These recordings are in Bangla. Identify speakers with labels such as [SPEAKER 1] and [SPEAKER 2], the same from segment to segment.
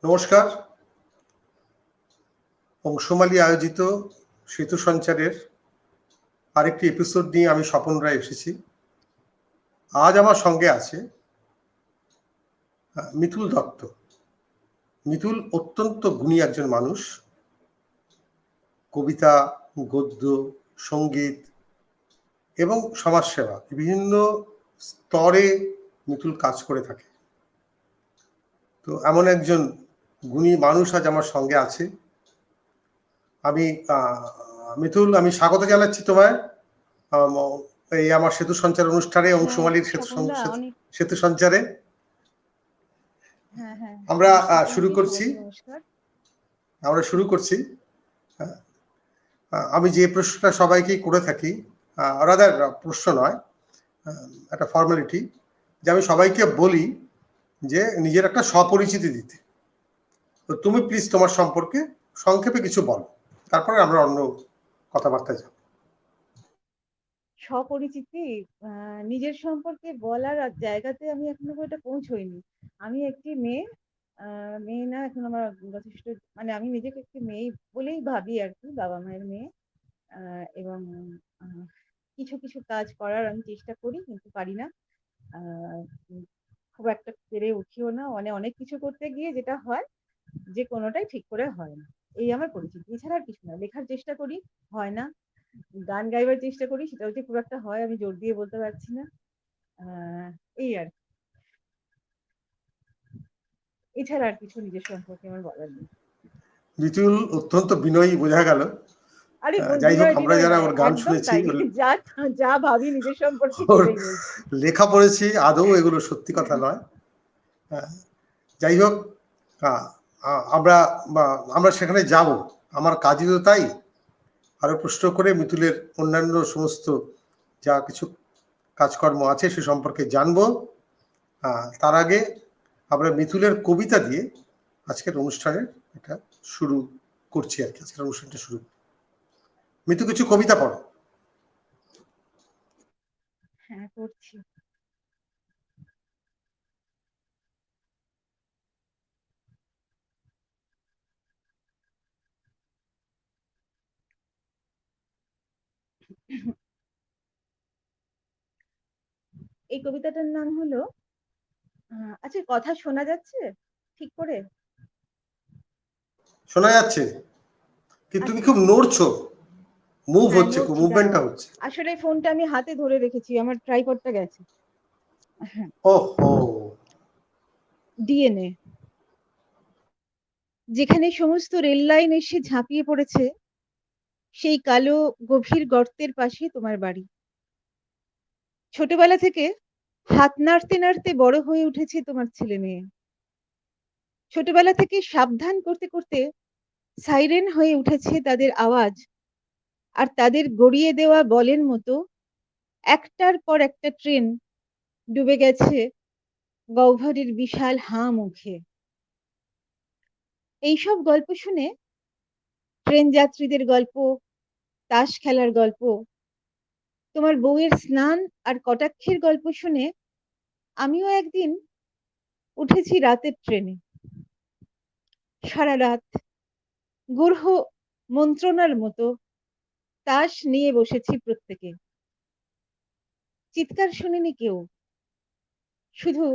[SPEAKER 1] নমস্কার। অংশমালী আয়োজিত সেতু সঞ্চারের আরেকটি এপিসোড নিয়ে আমি স্বপন রায় এসেছি। আজ আমার সঙ্গে আছে মিতুল দত্ত। মিতুল অত্যন্ত গুণী একজন মানুষ। কবিতা, গদ্য, সঙ্গীত এবং সমাজসেবা বিভিন্ন স্তরে মিতুল কাজ করে থাকে। তো এমন একজন গুণী মানুষ আজ আমার সঙ্গে আছে। মিতুল, আমি স্বাগত জানাচ্ছি তোমায় এই আমার সেতু সঞ্চার অনুষ্ঠানে, অংশমালীর সেতু সঞ্চারে। আমরা শুরু করছি। আমি যে প্রশ্নটা সবাইকে করে থাকি, রাদার প্রশ্ন নয়, একটা ফর্মালিটি, যে আমি সবাইকে বলি যে নিজের একটা স্বপরিচিতি দিতে। তো তুমি প্লিজ তোমার সম্পর্কে সংক্ষেপে কিছু বলো, তারপরে আমরা অন্য কথাবার্তা যাব।
[SPEAKER 2] স্বপরিচিতি নিজের সম্পর্কে বলার জায়গাতে আমি এখনো এটা পৌঁছইনি। আমি একটি মেয়ে না, এখন আমার যথেষ্ট, মানে আমি নিজেকে একটি মেয়ে বলেই ভাবি আর কি, বাবা মায়ের মেয়ে। এবং কিছু কিছু কাজ করার আমি চেষ্টা করি, কিন্তু পারি না। খুব একটা পেরে উঠিও না। অনেক কিছু করতে গিয়ে যেটা হয় যে কোনোটাই ঠিক করে হয় না। এই আমার পরিচিতি, এছাড়া আর কিছু না। লেখার চেষ্টা করি, হয় না। গান গাইবার চেষ্টা করি, সেটাও যে খুব একটা হয় আমি জোর দিয়ে বলতে পারছি না। এই আর এছাড়া আর কিছু নিজের সম্পর্কে আমার বলার নেই।
[SPEAKER 1] মিতুল অত্যন্ত বিনয়ী বোঝা গেল।
[SPEAKER 2] আরে
[SPEAKER 1] যাই হোক, আমরা যারা ওর গান শুনেছি,
[SPEAKER 2] যা ভাবি নিজের সম্পর্কে
[SPEAKER 1] লেখা পড়েছি, আদৌ এগুলো সত্যি কথা নয়। যাই হোক, আমরা সেখানে যাব, আমার কাজই তো তাই। আরো প্রশ্ন করে মিতুলের অন্যান্য সমস্ত যা কিছু কাজকর্ম আছে সে সম্পর্কে জানবো। তার আগে আমরা মিতুলের কবিতা দিয়ে আজকের অনুষ্ঠানের এটা শুরু করছি আর কি। আজকের অনুষ্ঠানটা শুরু। মিতু, কিছু কবিতা পড়ো।
[SPEAKER 2] হ্যাঁ, করছি। এই কবিতাটার নাম হলো, আচ্ছা কথা শোনা যাচ্ছে ঠিক করে?
[SPEAKER 1] শোনা যাচ্ছে, কিন্তু তুমি খুব নড়ছো, মুভ হচ্ছে, খুব মুভমেন্টটা হচ্ছে।
[SPEAKER 2] আসলে ফোনটা আমি হাতে ধরে রেখেছি, আমার ট্রাইপডটা গেছে।
[SPEAKER 1] ওহো।
[SPEAKER 2] ডিএনএ, যেখানে সমস্ত রেল লাইন এসে ঝাঁপিয়ে পড়েছে, সেই কালো গভীর গর্তের পাশে তোমার বাড়ি। ছোটবেলা থেকে হাত নাড়তে নাড়তে বড় হয়ে উঠেছে তোমার ছেলে মেয়ে। ছোটবেলা থেকে সাবধান করতে করতে সাইরেন হয়ে উঠেছে তাদের আওয়াজ, আর তাদের গড়িয়ে দেওয়া বলের মতো একটার পর একটা ট্রেন ডুবে গেছে গহ্বরের বিশাল হাঁ মুখে। এইসব গল্প শুনে, ট্রেন যাত্রীদের গল্প, তাস খেলার গল্প, তোমার বউয়ের স্নান আর কটাক্ষের গল্প শুনে আমিও একদিন উঠেছি রাতের ট্রেনে। সারা রাত গ্রহ মন্ত্রণার মতো তাস নিয়ে বসেছি প্রত্যেকে। চিৎকার শুনিনি কেউ, শুধু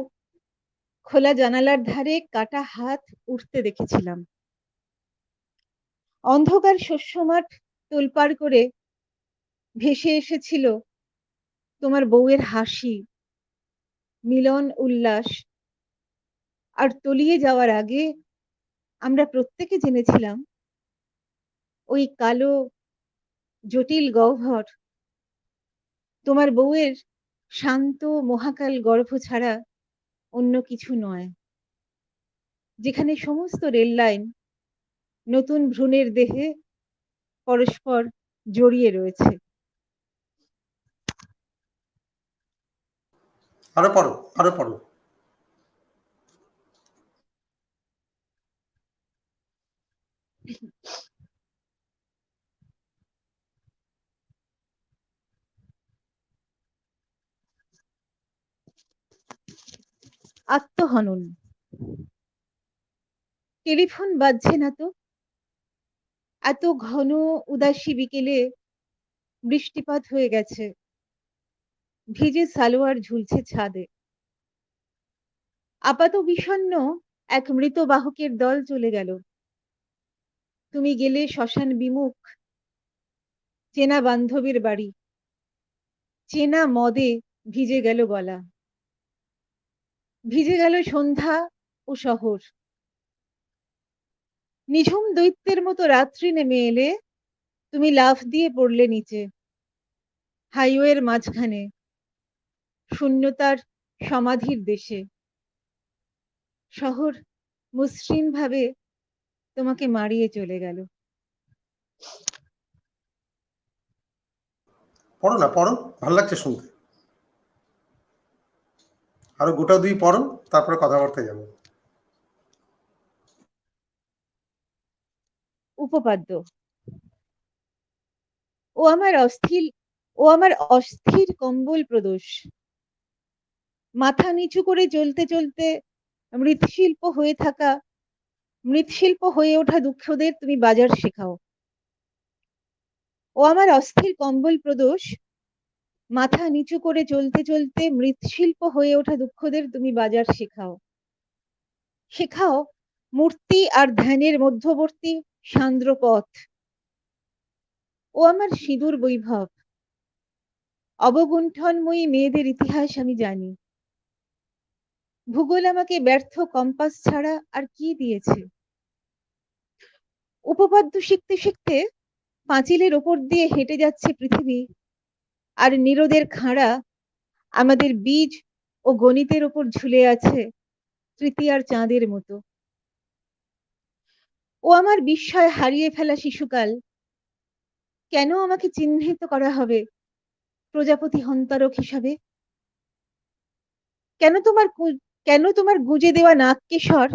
[SPEAKER 2] খোলা জানালার ধারে কাটা হাত উঠতে দেখেছিলাম। অন্ধকার শস্য মাঠ তোলপাড় করে ভেসে এসেছিল তোমার বউয়ের হাসি, মিলন, উল্লাস। আর তলিয়ে যাওয়ার আগে আমরা প্রত্যেকে জেনেছিলাম ওই কালো জটিল গহ্বর তোমার বউয়ের শান্ত মহাকাল গর্ভ ছাড়া অন্য কিছু নয়, যেখানে সমস্ত রেল লাইন নতুন ভ্রূণের দেহে পরস্পর জড়িয়ে রয়েছে।
[SPEAKER 1] আরো পড়ো, আরো পড়ো।
[SPEAKER 2] আত্মহনন। টেলিফোন বাজছে না তো। এত ঘন উদাসী বিকেলে বৃষ্টিপাত হয়ে গেছে, ভিজে সালোয়ার ঝুলছে ছাদে। আপাত বিষণ্ণ এক মৃত বাহকের দল চলে গেল। তুমি গেলে শ্মশান বিমুখ চেনা বান্ধবীর বাড়ি, চেনা মদে ভিজে গেল গলা, ভিজে গেল সন্ধ্যা ও শহর। নিঝুম দৈত্যের মতো রাত্রি নেমে এলে, তুমি লাফ দিয়ে পড়লে নিচে, হাইওয়ের মাঝখানে, শূন্যতার সমাধির দেশে। শহর মসৃণ ভাবে তোমাকে মারিয়ে চলে গেল।
[SPEAKER 1] পড়ো না, পড়ো, ভালো লাগছে শুনতে। আরো গোটা দুই পড়ো, তারপরে কথাবার্তায় যাবো।
[SPEAKER 2] উপপাদ্য। ও আমার অস্থির কম্বল প্রদোষ। মাথা নিচু করে চলতে চলতে মৃৎশিল্প হয়ে ওঠা দুঃখদের তুমি বাজার শেখাও। ও আমার অস্থির কম্বল প্রদোষ, মাথা নিচু করে চলতে চলতে মৃৎশিল্প হয়ে ওঠা দুঃখদের তুমি বাজার শেখাও। শেখাও মূর্তি আর ধ্যানের মধ্যবর্তী সান্দ্র পথ। ও আমার সিঁদুর বৈভব। অবগুণ্ঠনময়ী মেয়েদের ইতিহাস আমি জানি। ভূগোল আমাকে ব্যর্থ কম্পাস ছাড়া আর কি দিয়েছে? উপপাদ্য শিখতে শিখতে পাঁচিলের ওপর দিয়ে হেঁটে যাচ্ছে পৃথিবী, আর নিরোদের খাঁড়া আমাদের বীজ ও গণিতের ওপর ঝুলে আছে তৃতীয়ার চাঁদের মতো। ও আমার বিস্ময় হারিয়ে ফেলা শিশুকাল, কেন আমাকে চিহ্নিত করা হবে প্রজাপতি হন্তারক হিসাবে? কেন তোমার গুঁজে দেওয়া নাক কেশর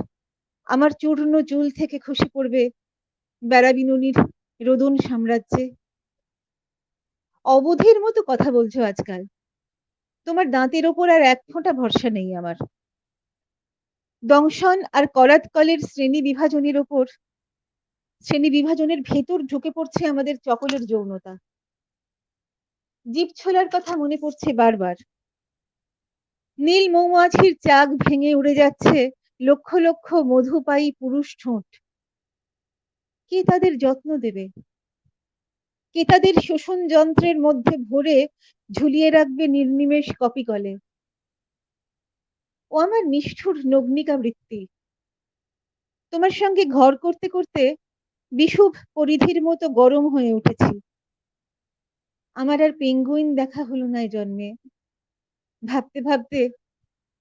[SPEAKER 2] আমার চূর্ণ চুল থেকে খসে পড়বে বেড়াবিনুনির রোদন সাম্রাজ্যে? অবধির মতো কথা বলছো আজকাল। তোমার দাঁতের ওপর আর এক ফোঁটা ভরসা নেই আমার। দংশন আর করাতকলের শ্রেণী বিভাজনের ভেতর ঢুকে পড়ছে আমাদের চকলের যৌনতা। জিভ ছোলার কথা মনে পড়ছে বারবার। নীল মৌমাছির চাক ভেঙে উড়ে যাচ্ছে লক্ষ লক্ষ মধুপায়ী পুরুষ ঠোঁট। কে তাদের যত্ন দেবে? কে তাদের শোষণ যন্ত্রের মধ্যে ভরে ঝুলিয়ে রাখবে নির্নিমেষ কপিকলে? ও আমার নিষ্ঠুর নগ্নিকা বৃত্তি। তোমার সঙ্গে ঘর করতে করতে বিষুব পরিধির মতো গরম হয়ে উঠেছি। আমার আর পেঙ্গুইন দেখা হলো না এই জন্মে। ভাবতে ভাবতে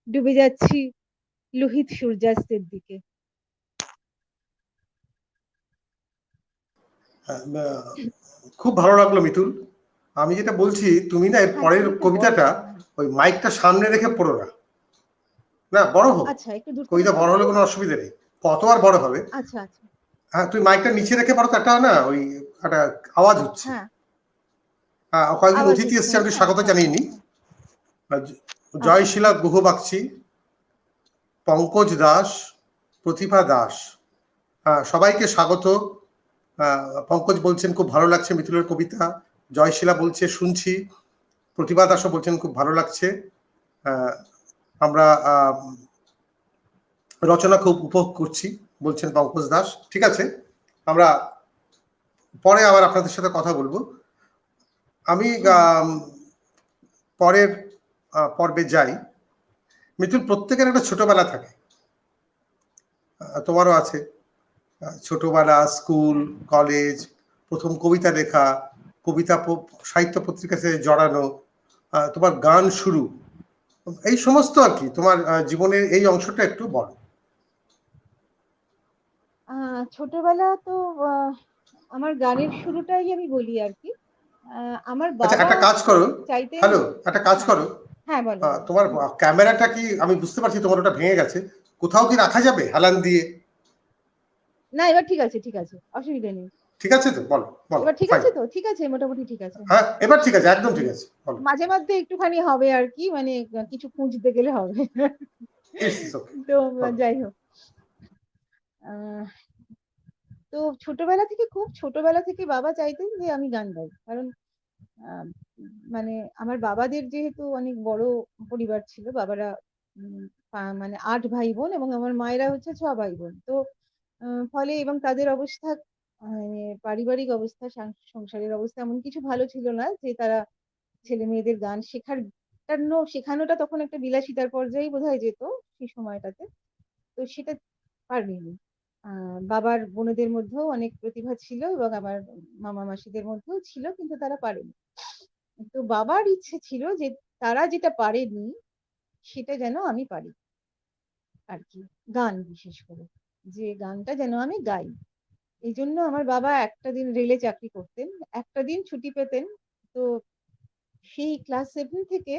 [SPEAKER 2] ডুবে যাচ্ছি লোহিত সূর্যাস্তের দিকে।
[SPEAKER 1] খুব ভালো লাগলো মিতুল। আমি যেটা বলছি, তুমি না এর পরের কবিতাটা ওই মাইকটা সামনে রেখে পড়ো না। না, বড় হোক,
[SPEAKER 2] আচ্ছা, একটু দূর
[SPEAKER 1] কবিতা বড় হলে কোনো অসুবিধা নেই, কত আর বড় হবে।
[SPEAKER 2] আচ্ছা আচ্ছা,
[SPEAKER 1] হ্যাঁ, তুমি মাইকটা নিচে রেখে পড়ো তো, একটা না ওই একটা আওয়াজ হচ্ছে।
[SPEAKER 2] হ্যাঁ
[SPEAKER 1] হ্যাঁ, কয়েকজন
[SPEAKER 2] আওয়াজ
[SPEAKER 1] অতিথি
[SPEAKER 2] হচ্ছে,
[SPEAKER 1] এসছে, আমি
[SPEAKER 2] হ্যাঁ
[SPEAKER 1] স্বাগত
[SPEAKER 2] হ্যাঁ
[SPEAKER 1] জানিয়ে নি। জয়শীলা গুহ বাগচি, পঙ্কজ দাস, প্রতিভা দাস, সবাইকে স্বাগত। পঙ্কজ বলছেন খুব ভালো লাগছে মিতুলের কবিতা। জয়শীলা বলছে শুনছি। প্রতিভা দাসও বলছেন খুব ভালো লাগছে। আমরা রচনা খুব উপভোগ করছি বলছেন পঙ্কজ দাস। ঠিক আছে, আমরা পরে আবার আপনাদের সাথে কথা বলবো। আমি পরের পর্বে যাই। মিতুল, প্রত্যেকের একটা ছোটবেলা থাকে, তোমারও আছে। ছোটবেলা, স্কুল, কলেজ, প্রথম কবিতা লেখা, কবিতা সাহিত্য পত্রিকাতে জড়ানো, তোমার গান শুরু, এই সমস্ত আর কি তোমার জীবনের এই অংশটা একটু বলো।
[SPEAKER 2] ছোটবেলা তো আমার গানের শুরুটাই আমি বলি আর কি। আমার
[SPEAKER 1] আচ্ছা,
[SPEAKER 2] বাবা
[SPEAKER 1] একটা কাজ করো।
[SPEAKER 2] চাইতেন।
[SPEAKER 1] হ্যালো, একটা কাজ
[SPEAKER 2] হ্যাঁ
[SPEAKER 1] করো।
[SPEAKER 2] হ্যাঁ, বলো বলো।
[SPEAKER 1] তোমার ক্যামেরাটা কি, আমি বুঝতে পারছি তোমার ওটা ভেঙে গেছে, কোথাও কি রাখা যাবে হেলান দিয়ে?
[SPEAKER 2] না, এবার ঠিক আছে, ঠিক আছে, অসুবিধা নেই।
[SPEAKER 1] ঠিক আছে তো, বলো বলো।
[SPEAKER 2] এবার ঠিক
[SPEAKER 1] ফাইন,
[SPEAKER 2] আছে তো, ঠিক আছে, মোটামুটি ঠিক আছে।
[SPEAKER 1] হ্যাঁ এবার ঠিক আছে, একদম ঠিক আছে, বলো।
[SPEAKER 2] মাঝে মধ্যে একটুখানি হবে আর কি, মানে কিছু খুঁজতে গেলে হবে।
[SPEAKER 1] ইটস ওকে,
[SPEAKER 2] তো
[SPEAKER 1] বলো।
[SPEAKER 2] যাই হোক, আহ, তো খুব ছোটবেলা থেকে বাবা চাইতেন যে আমি গান গাই, কারণ আহ, মানে আমার বাবাদের যেহেতু অনেক বড় পরিবার ছিল, বাবারা মানে 8 ভাই বোন, এবং আমার মায়েরা হচ্ছে 6 ভাই বোন। তো ফলে এবং তাদের অবস্থা, মানে পারিবারিক অবস্থা, সংসারের অবস্থা এমন কিছু ভালো ছিল না যে তারা ছেলে মেয়েদের গান শেখানোটা তখন একটা বিলাসিতার পর্যায়ে বোধহয় যেত সেই সময়টাতে। তো সেটা পারিনি। বাবার বোনেদের মধ্যেও অনেক প্রতিভা ছিল এবং আমার মামা মাসিদের মধ্যেও ছিল, কিন্তু তারা পারেনি। তো বাবার ইচ্ছে ছিল যে তারা যেটা পারেনি সেটা যেন আমি পারি আর কি, গান বিশেষ করে, যে গানটা যেন আমি গাই। এই জন্য আমার বাবা একটা দিন রেলে চাকরি করতেন, একটা দিন ছুটি পেতেন। তো সেই ক্লাস 7 থেকে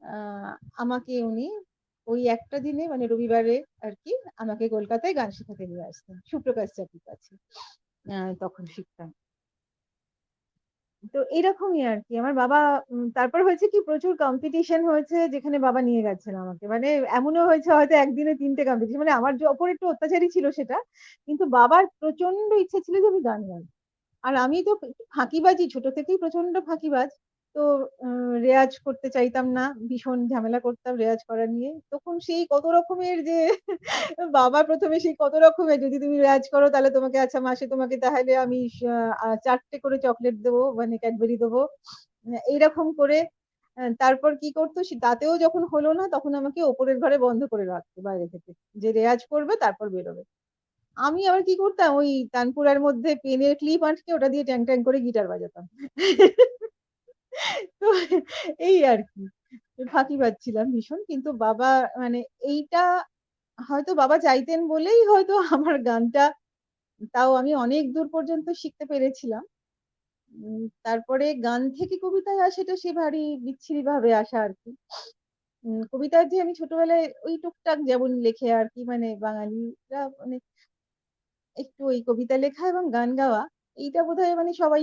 [SPEAKER 2] আহ আমাকে উনি ওই একটা দিনে, মানে রবিবারে আর কি, আমাকে কলকাতায় গান শেখাতে নিয়ে আসতেন, সুপ্রকাশ চাকির কাছে। তখন শিখতাম। তো এরকমই আর কি আমার বাবা। তারপর হয়েছে কি, প্রচুর কম্পিটিশন হয়েছে যেখানে বাবা নিয়ে গেছেন আমাকে, মানে এমনও হয়েছে হয়তো একদিনে 3টে কম্পিটিশন, মানে আমার যে ওপর একটু অত্যাচারই ছিল সেটা, কিন্তু বাবার প্রচন্ড ইচ্ছে ছিল যে আমি গান গাই। আর আমি তো একটু ফাঁকিবাজি, ছোট থেকেই প্রচন্ড ফাঁকিবাজ। তো রেয়াজ করতে চাইতাম না, ভীষণ ঝামেলা করতাম রেয়াজ করা নিয়ে। তখন সেই কত রকমের যে বাবা প্রথমে সেই কত রকমের, যদি তুমি রেয়াজ করো তাহলে তোমাকে, আচ্ছা মাসে তোমাকে তাহলে আমি 4টে করে চকলেট দেবো, মানে ক্যাডবেরি দেবো, এইরকম করে। তারপর কি করতো, তাতেও যখন হলো না তখন আমাকে ওপরের ঘরে বন্ধ করে রাখতো বাইরে থেকে, যে রেয়াজ করবে তারপর বেরোবে। আমি আবার কি করতাম, ওই তানপুরার মধ্যে পেনের ক্লিপ আটকে ওটা দিয়ে ট্যাং ট্যাং করে গিটার বাজাতাম। তো এই আর কি, ফাঁকি পাচ্ছিলাম ভীষণ, কিন্তু বাবা, মানে এইটা হয়তো বাবা চাইতেন বলেই হয়তো আমার গানটা, তাও আমি অনেক দূর পর্যন্ত শিখতে পেরেছিলাম। তারপরে গান থেকে কবিতায় আসাটা সে ভারী বিচ্ছিরি ভাবে আসা আর কি। কবিতার যে আমি ছোটবেলায় ওই টুকটাক যেমন লেখে আর কি, মানে বাঙালিরা মানে একটু ওই কবিতা লেখা এবং গান গাওয়া, এইটা বোধহয় মানে সবাই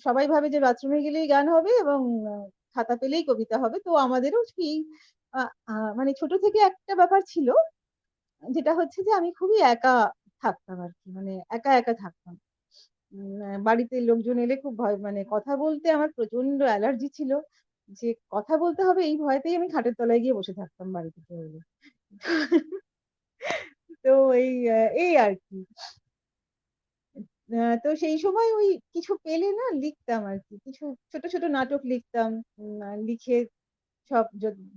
[SPEAKER 2] সবাই ভাবে যে বাথরুমে গেলেই গান হবে এবং খাতা পেলেই কবিতা হবে। তো আমাদেরও সেই মানে ছোট থেকে একটা ব্যাপার ছিল, যেটা হচ্ছে যে আমি খুবই একা থাকতাম আর কি, মানে একা একা থাকতাম। বাড়িতে লোকজন এলে খুব ভয়, মানে কথা বলতে আমার প্রচন্ড অ্যালার্জি ছিল, যে কথা বলতে হবে এই ভয়তেই আমি খাটের তলায় গিয়ে বসে থাকতাম বাড়িতে কেউ এলে। তো এই আর কি। তো সেই সময় ওই কিছু পেলে না লিখতাম আর কি, কিছু ছোট ছোট নাটক লিখতাম। লিখে সব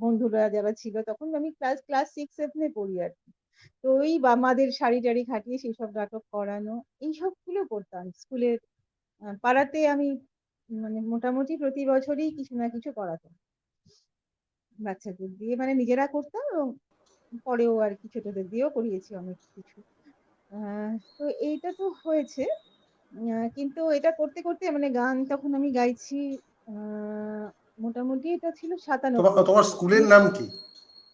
[SPEAKER 2] বন্ধুরা যারা ছিল, তখন আমি ক্লাস 6-7 পড়ি আর কি। তো ওই বা মাদের শাড়ি টাড়ি খাটিয়ে সেই সব নাটক করানো, এইসব গুলো করতাম স্কুলের। পাড়াতে আমি মানে মোটামুটি প্রতি বছরই কিছু না কিছু করাতাম বাচ্চাদের দিয়ে, মানে নিজেরা করতাম এবং পরেও আর কি ছোটদের দিয়েও করিয়েছি অনেক কিছু। তো এইটা তো হয়েছে। কিন্তু এটা করতে করতে মানে গান তখন আমি গাইছি। আহ, মোটামুটি এটা ছিল
[SPEAKER 1] তোমার
[SPEAKER 2] 97
[SPEAKER 1] তোমার
[SPEAKER 2] সালে।
[SPEAKER 1] স্কুলের নাম কি?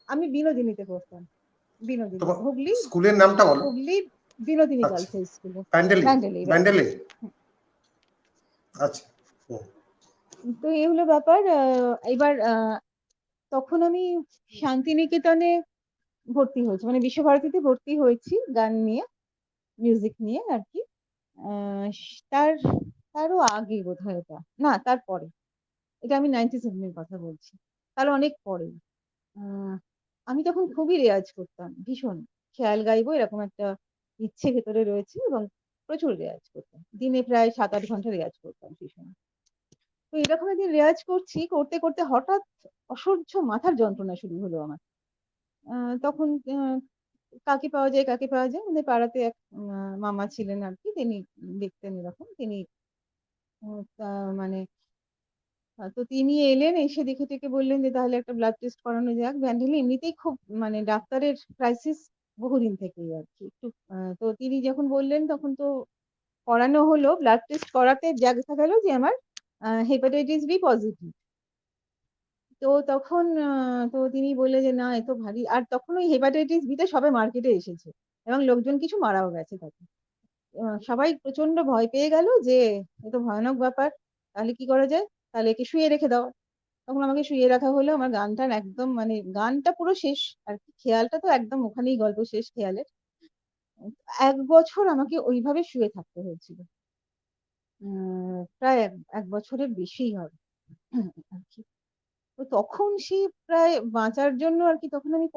[SPEAKER 2] আমি বিনোদিনীতে পড়তাম, বিনোদিনী,
[SPEAKER 1] তোমার
[SPEAKER 2] হুগলি।
[SPEAKER 1] স্কুলের নামটা বলো।
[SPEAKER 2] হুগলি বিনোদিনী
[SPEAKER 1] আচ্ছা,
[SPEAKER 2] গার্লস হাই স্কুলে।
[SPEAKER 1] ব্যান্ডেলে।
[SPEAKER 2] ব্যান্ডেলে,
[SPEAKER 1] ব্যান্ডেলে।
[SPEAKER 2] ব্যান্ডেলে।
[SPEAKER 1] আচ্ছা। হুম।
[SPEAKER 2] তো এই হলো ব্যাপার। এবার তখন আমি শান্তিনিকেতনে ভর্তি হয়েছি, মানে বিশ্বভারতীতে ভর্তি হয়েছি গান নিয়ে, মিউজিক নিয়ে আর কি। আহ, তার তারও আগে বোধহয় এটা, না তারপরে, এটা আমি 97-এর কথা বলছি, তার অনেক পরে। আহ, আমি তখন খুবই রেয়াজ করতাম, ভীষণ খেয়াল গাইবো এরকম একটা ইচ্ছে ভেতরে রয়েছে, এবং প্রচুর রেয়াজ করতাম, দিনে প্রায় 7-8 ঘন্টা রেয়াজ করতাম সেই সময়। তো এরকম একদিন রেয়াজ করছি, করতে করতে হঠাৎ অসহ্য মাথার যন্ত্রণা শুরু হলো আমার। তখন কাকে পাওয়া যায়, কাকে পাওয়া যায়, আমাদের পাড়াতে এক মামা ছিলেন আর কি, তিনি দেখতেন এরকম, তিনি মানে তো তিনি এলেন, এসে দেখে টেকে বললেন যে তাহলে একটা ব্লাড টেস্ট করানো যাক। ভ্যান্ডেলে এমনিতেই খুব মানে ডাক্তারের ক্রাইসিস বহুদিন থেকেই আর কি একটু। তো তিনি যখন বললেন তখন তো করানো হলো, ব্লাড টেস্ট করাতে যা দেখা গেল যে আমার হেপাটাইটিস বি পজিটিভ। তো তখন তো তিনি বললেন যে না এ তো ভারী, আর তখন ওই হেপাটাইটিস বিটা সবে মার্কেটে এসেছে এবং লোকজন কিছু মারাও গেছে তাতে। সবাই প্রচন্ড ভয় পেয়ে গেল যে এ তো ভয়ানক ব্যাপার, তাহলে কি করা যায়, তাহলে একে শুয়ে রেখে দাও। তখন আমাকে শুয়ে রাখা হলো, আমার গানটা একদম মানে গানটা পুরো শেষ আর কি, খেয়ালটা তো একদম ওখানেই, গল্প শেষ খেয়ালের। 1 বছর আমাকে ওইভাবে শুয়ে থাকতে হয়েছিল। প্রায় ১ বছরের বেশিই হবে আরকি। তো তখন সেই প্রায় বাঁচার জন্য আরকি তখন আমি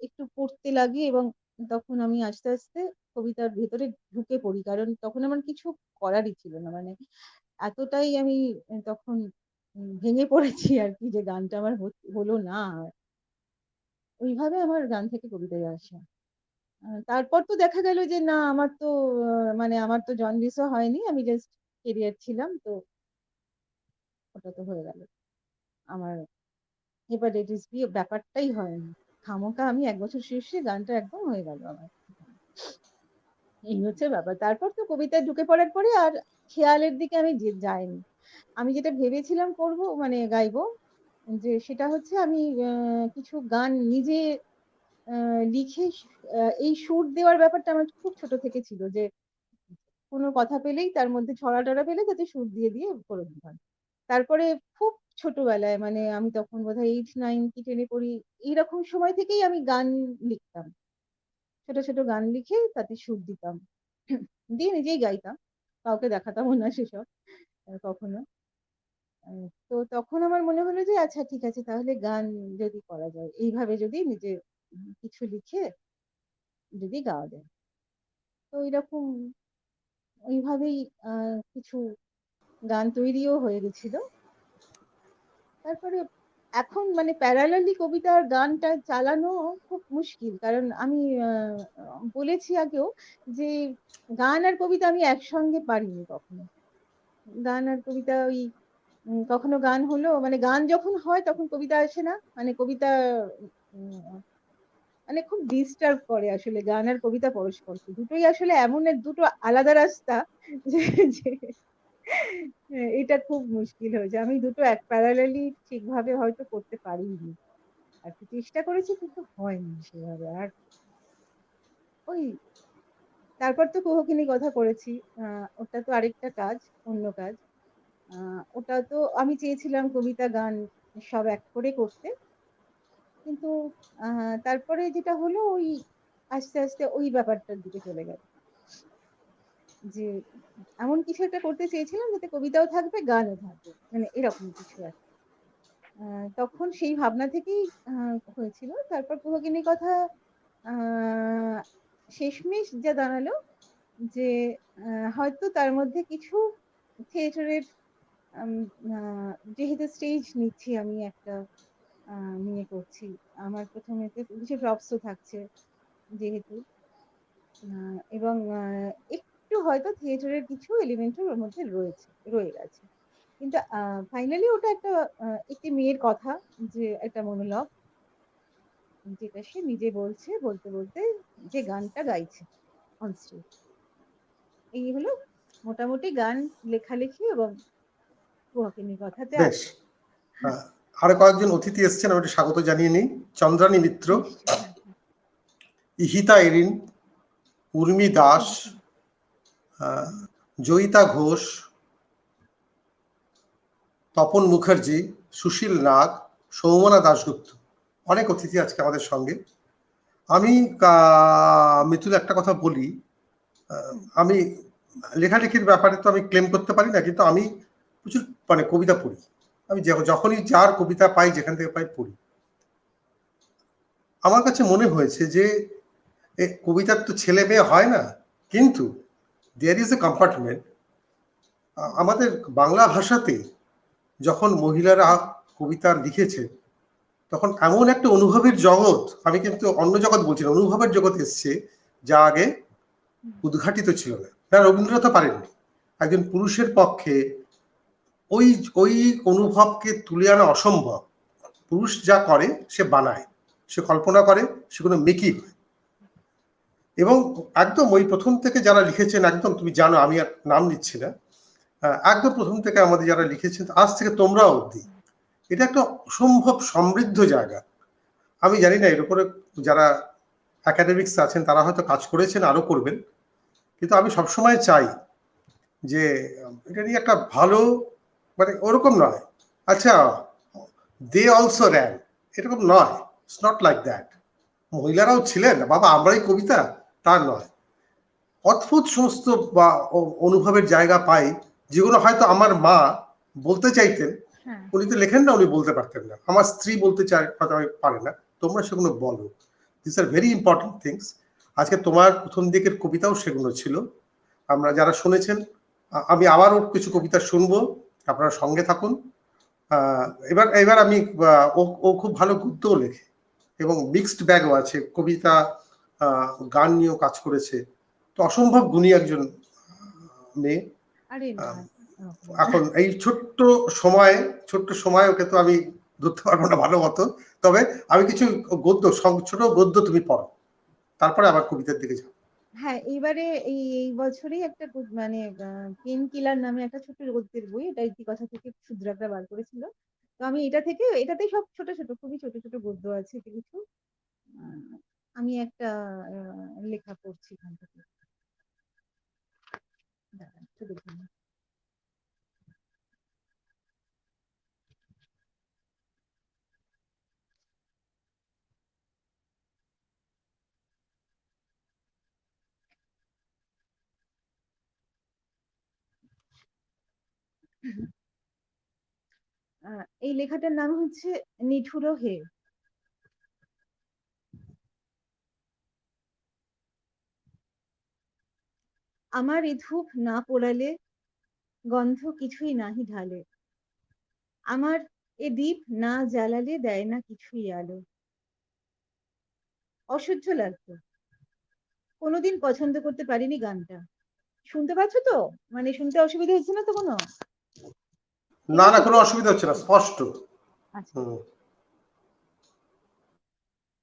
[SPEAKER 2] একটু পড়তে লাগি এবং তখন আমি আস্তে, আস্তে কবিতার ভেতরে ঢুকে পড়ি। কারণ তখন আমার কিছু করারই ছিল না। মানে এতটাই আমি তখন ভেঙে পড়েছি আরকি যে গানটা আমার হলো না আর। ওইভাবে আমার গান থেকে কবিতায় আসা। তারপর তো দেখা গেল যে না আমার তো মানে আমার তো জন্ডিসও হয়নি। আমি জাস্ট ক্যারিয়ার ছিলাম। তো ওটা তো হয়ে গেল। আমার হেপাটাইটিস বি ব্যাপারটাই হয়নি। খামোকা আমি ১ বছর শুয়ে, শুয়ে গানটা একদম হয়ে গেল আমার। এই হচ্ছে ব্যাপার। তারপর তো কবিতায় ঢুকে পড়ার পরে আর খেয়ালের দিকে আমি যাইনি। আমি যেটা ভেবেছিলাম করব মানে গাইবো যে সেটা হচ্ছে আমি কিছু গান নিজে আ লিখে এই সুর দেওয়ার ব্যাপারটা আমার খুব ছোট থেকে ছিল যে কোনো কথা পেলেই তার মধ্যে ছড়া-টড়া পেলে তাতে সুর দিয়ে, দিয়ে করে দিতাম। তারপরে খুব ছোটবেলায় মানে আমি তখন বোধহয় 8, 9 কি 10 এ পড়ি। এইরকম সময় থেকেই আমি গান লিখতাম। ছোট, ছোট গান লিখে তাতে সুর দিতাম। দিয়ে নিজেই গাইতাম। কাউকে দেখাতামও না সেসব কখনো। আ তো তখন আমার মনে হলো যে আচ্ছা ঠিক আছে তাহলে গান যদি করা যায়। এইভাবে যদি নিজে কিছু লিখে যদি গাওয়া যায়। তো ঐরকম ওইভাবেই আ কিছু গান তৈরিও হয়ে গেছিল। তারপরে এখন মানে প্যারালালি কবিতা আর গানটা চালানো খুব মুশকিল। কারণ আমি আ বলেছি আগেও যে গান আর কবিতা আমি একসঙ্গে পারিনি কখনো। গান আর কবিতা ওই কখনো গান হলো মানে গান যখন হয় তখন কবিতা আসে না। মানে কবিতা উম মানে খুব ডিস্টার্ব করে আসলে গান আর কবিতা পরস্পরকে। দুটোই আসলে এমন দুটো আলাদা রাস্তা যে যে এটা খুব মুশকিল হয়েছে। আমি দুটো প্যারালালি ঠিকভাবে হয়তো করতে পারিনি। আরকি চেষ্টা করেছি কিন্তু হয়নি সেভাবে। আর ওই তারপর তো কুহকিনী কথা করেছি। আ ওটা তো আরেকটা কাজ, অন্য কাজ। আ ওটা তো আমি চেয়েছিলাম কবিতা, গান সব এক করে করতে। কিন্তু আ তারপরে যেটা হলো ওই আস্তে, আস্তে ওই ব্যাপারটার দিকে চলে গেল। যে এমন কিছু একটা করতে চেয়েছিলাম যাতে কবিতাও থাকবে, গানও থাকবে। মানে এরকম কিছু একটা। আ তখন সেই ভাবনা থেকেই হয়েছিল। তারপর কুহকিনীর কথা আ শেষমেশ যা দাঁড়ালো যে আ হয়তো তার মধ্যে কিছু থিয়েটারের আম আ যেহেতু স্টেজ নিচ্ছি আমি একটা আ নিয়ে করছি। আমার ১ম এতে কিছু প্রপস ও থাকছে যেহেতু। আ এবং একটু হয়তো থিয়েটারের কিছু এলিমেন্ট ও ওর মধ্যে রয়ে গেছে। কিন্তু ফাইনালি ওটা একটা একটি মেয়ের কথা যে একটা মনোলগ যেটা সে নিজে বলছে, বলতে, বলতে যে গানটা গাইছে অন স্টেজ। এই হলো মোটামুটি গান লেখালেখি এবং কুহকিনীর কথাতে
[SPEAKER 1] বেশ।
[SPEAKER 2] আসা।
[SPEAKER 1] আরো কয়েকজন অতিথি এসছেন, আমি একটু স্বাগত জানিয়ে নিই। চন্দ্রানী মিত্র,
[SPEAKER 2] নিশ্চয়ই। হ্যাঁ, হ্যাঁ।
[SPEAKER 1] ইহিতা এরিন, উর্মি দাস,
[SPEAKER 2] হুম, হুম।
[SPEAKER 1] জয়িতা ঘোষ, তপন মুখার্জি, সুশীল নাগ, সৌমনা দাশগুপ্ত। অনেক অতিথি আজকে আমাদের সঙ্গে। আমি মিতুল একটা কথা বলি,
[SPEAKER 2] হুম,
[SPEAKER 1] আমি লেখালেখির ব্যাপারে তো আমি ক্লেম করতে পারি না, কিন্তু আমি প্রচুর মানে কবিতা পড়ি। আমি যখনই যার কবিতা পাই, যেখান থেকে পাই পড়ি। আমার কাছে মনে হয়েছে যে কবিতার তো ছেলে মেয়ে হয় না, কিন্তু দেয়ার ইজ এ কম্পার্টমেন্ট। আমাদের বাংলা ভাষাতে যখন মহিলারা কবিতা লিখেছে তখন এমন একটা অনুভবের জগৎ, আমি কিন্তু অন্য জগৎ বলছি না, অনুভবের জগৎ এসছে যা আগে
[SPEAKER 2] হুম,
[SPEAKER 1] উদ্ঘাটিত ছিল না। না, রবীন্দ্রনাথ পারেননি। একজন পুরুষের পক্ষে ওই ওই অনুভবকে তুলে আনা অসম্ভব। পুরুষ যা করে সে বানায়, সে কল্পনা করে, সেগুলো মেকিং। এবং একদম ওই প্রথম থেকে যারা লিখেছেন, একদম তুমি জানো আমি আর নাম নিচ্ছি না, একদম প্রথম থেকে আমাদের যারা লিখেছেন আজ থেকে তোমরা অবধি, এটা একটা অসম্ভব সমৃদ্ধ জায়গা। আমি জানি না এর উপরে যারা একাডেমিক্স আছেন তারা হয়তো কাজ করেছেন, আরো করবেন, কিন্তু আমি সবসময় চাই যে এটা নিয়ে একটা ভালো মানে ওরকম নয় আচ্ছা দে অলসো র্যান, এরকম নয়। It's not like that. মহিলারাও ছিলেন বাবা আমরাই কবিতা, তা নয়। অদ্ভুত সমস্ত বা অনুভবের জায়গা পাই, যেগুলো হয়তো আমার মা বলতে চাইতেন,
[SPEAKER 2] হ্যাঁ
[SPEAKER 1] উনি তো লেখেন না, উনি বলতে পারতেন না। আমার স্ত্রী বলতে চায়, হয়তো পারে না, তোমরা সেগুলো বলো। This are very important things. আজকে তোমার প্রথম দিকের কবিতাও সেগুলো ছিল। আমরা যারা শুনেছেন, আমি আবারও কিছু কবিতা শুনবো, আপনারা সঙ্গে থাকুন। এবার এবার আমি ও খুব ভালো গদ্যও লেখে এবং মিক্সড ব্যাগও আছে, কবিতা গান নিয়েও কাজ করেছে। তো অসম্ভব গুণী একজন মেয়ে।
[SPEAKER 2] আরে না
[SPEAKER 1] এখন এই ছোট্ট সময় ওকে তো আমি ধরতে পারবো না ভালো মতো, তবে আমি কিছু গদ্য, ছোট গদ্য তুমি পড়ো, তারপরে আবার কবিতার দিকে যাও।
[SPEAKER 2] হ্যাঁ এইবারে এই বছরেই একটা মানে পেন কিলার নামে একটা ছোট গদ্যের বই, এটা ইতিকথা থেকে ক্ষুদ্রাকরা বার করেছিল। তো আমি এটাতেই সব ছোট ছোট, খুবই ছোট ছোট গদ্য আছে কিছু। আমি একটা লেখা পড়ছি এখান থেকে, দাঁড়ান একটু দেখুন। এই লেখাটার নাম হচ্ছে নিঠুরো হে। আমার এ ধূপ না পোড়ালে, গন্ধ কিছুই নাহি ঢালে, আমার এ দীপ না জ্বালালে দেয় না কিছুই আলো। অসহ্য লাগতো, কোনোদিন পছন্দ করতে পারিনি গানটা। শুনতে পাচ্ছ তো? মানে শুনতে অসুবিধা হচ্ছে না তো কোনো? ঠিক
[SPEAKER 1] না না,
[SPEAKER 2] আছে
[SPEAKER 1] কোনো
[SPEAKER 2] তো?
[SPEAKER 1] অসুবিধা হচ্ছে না, স্পষ্ট।
[SPEAKER 2] আচ্ছা,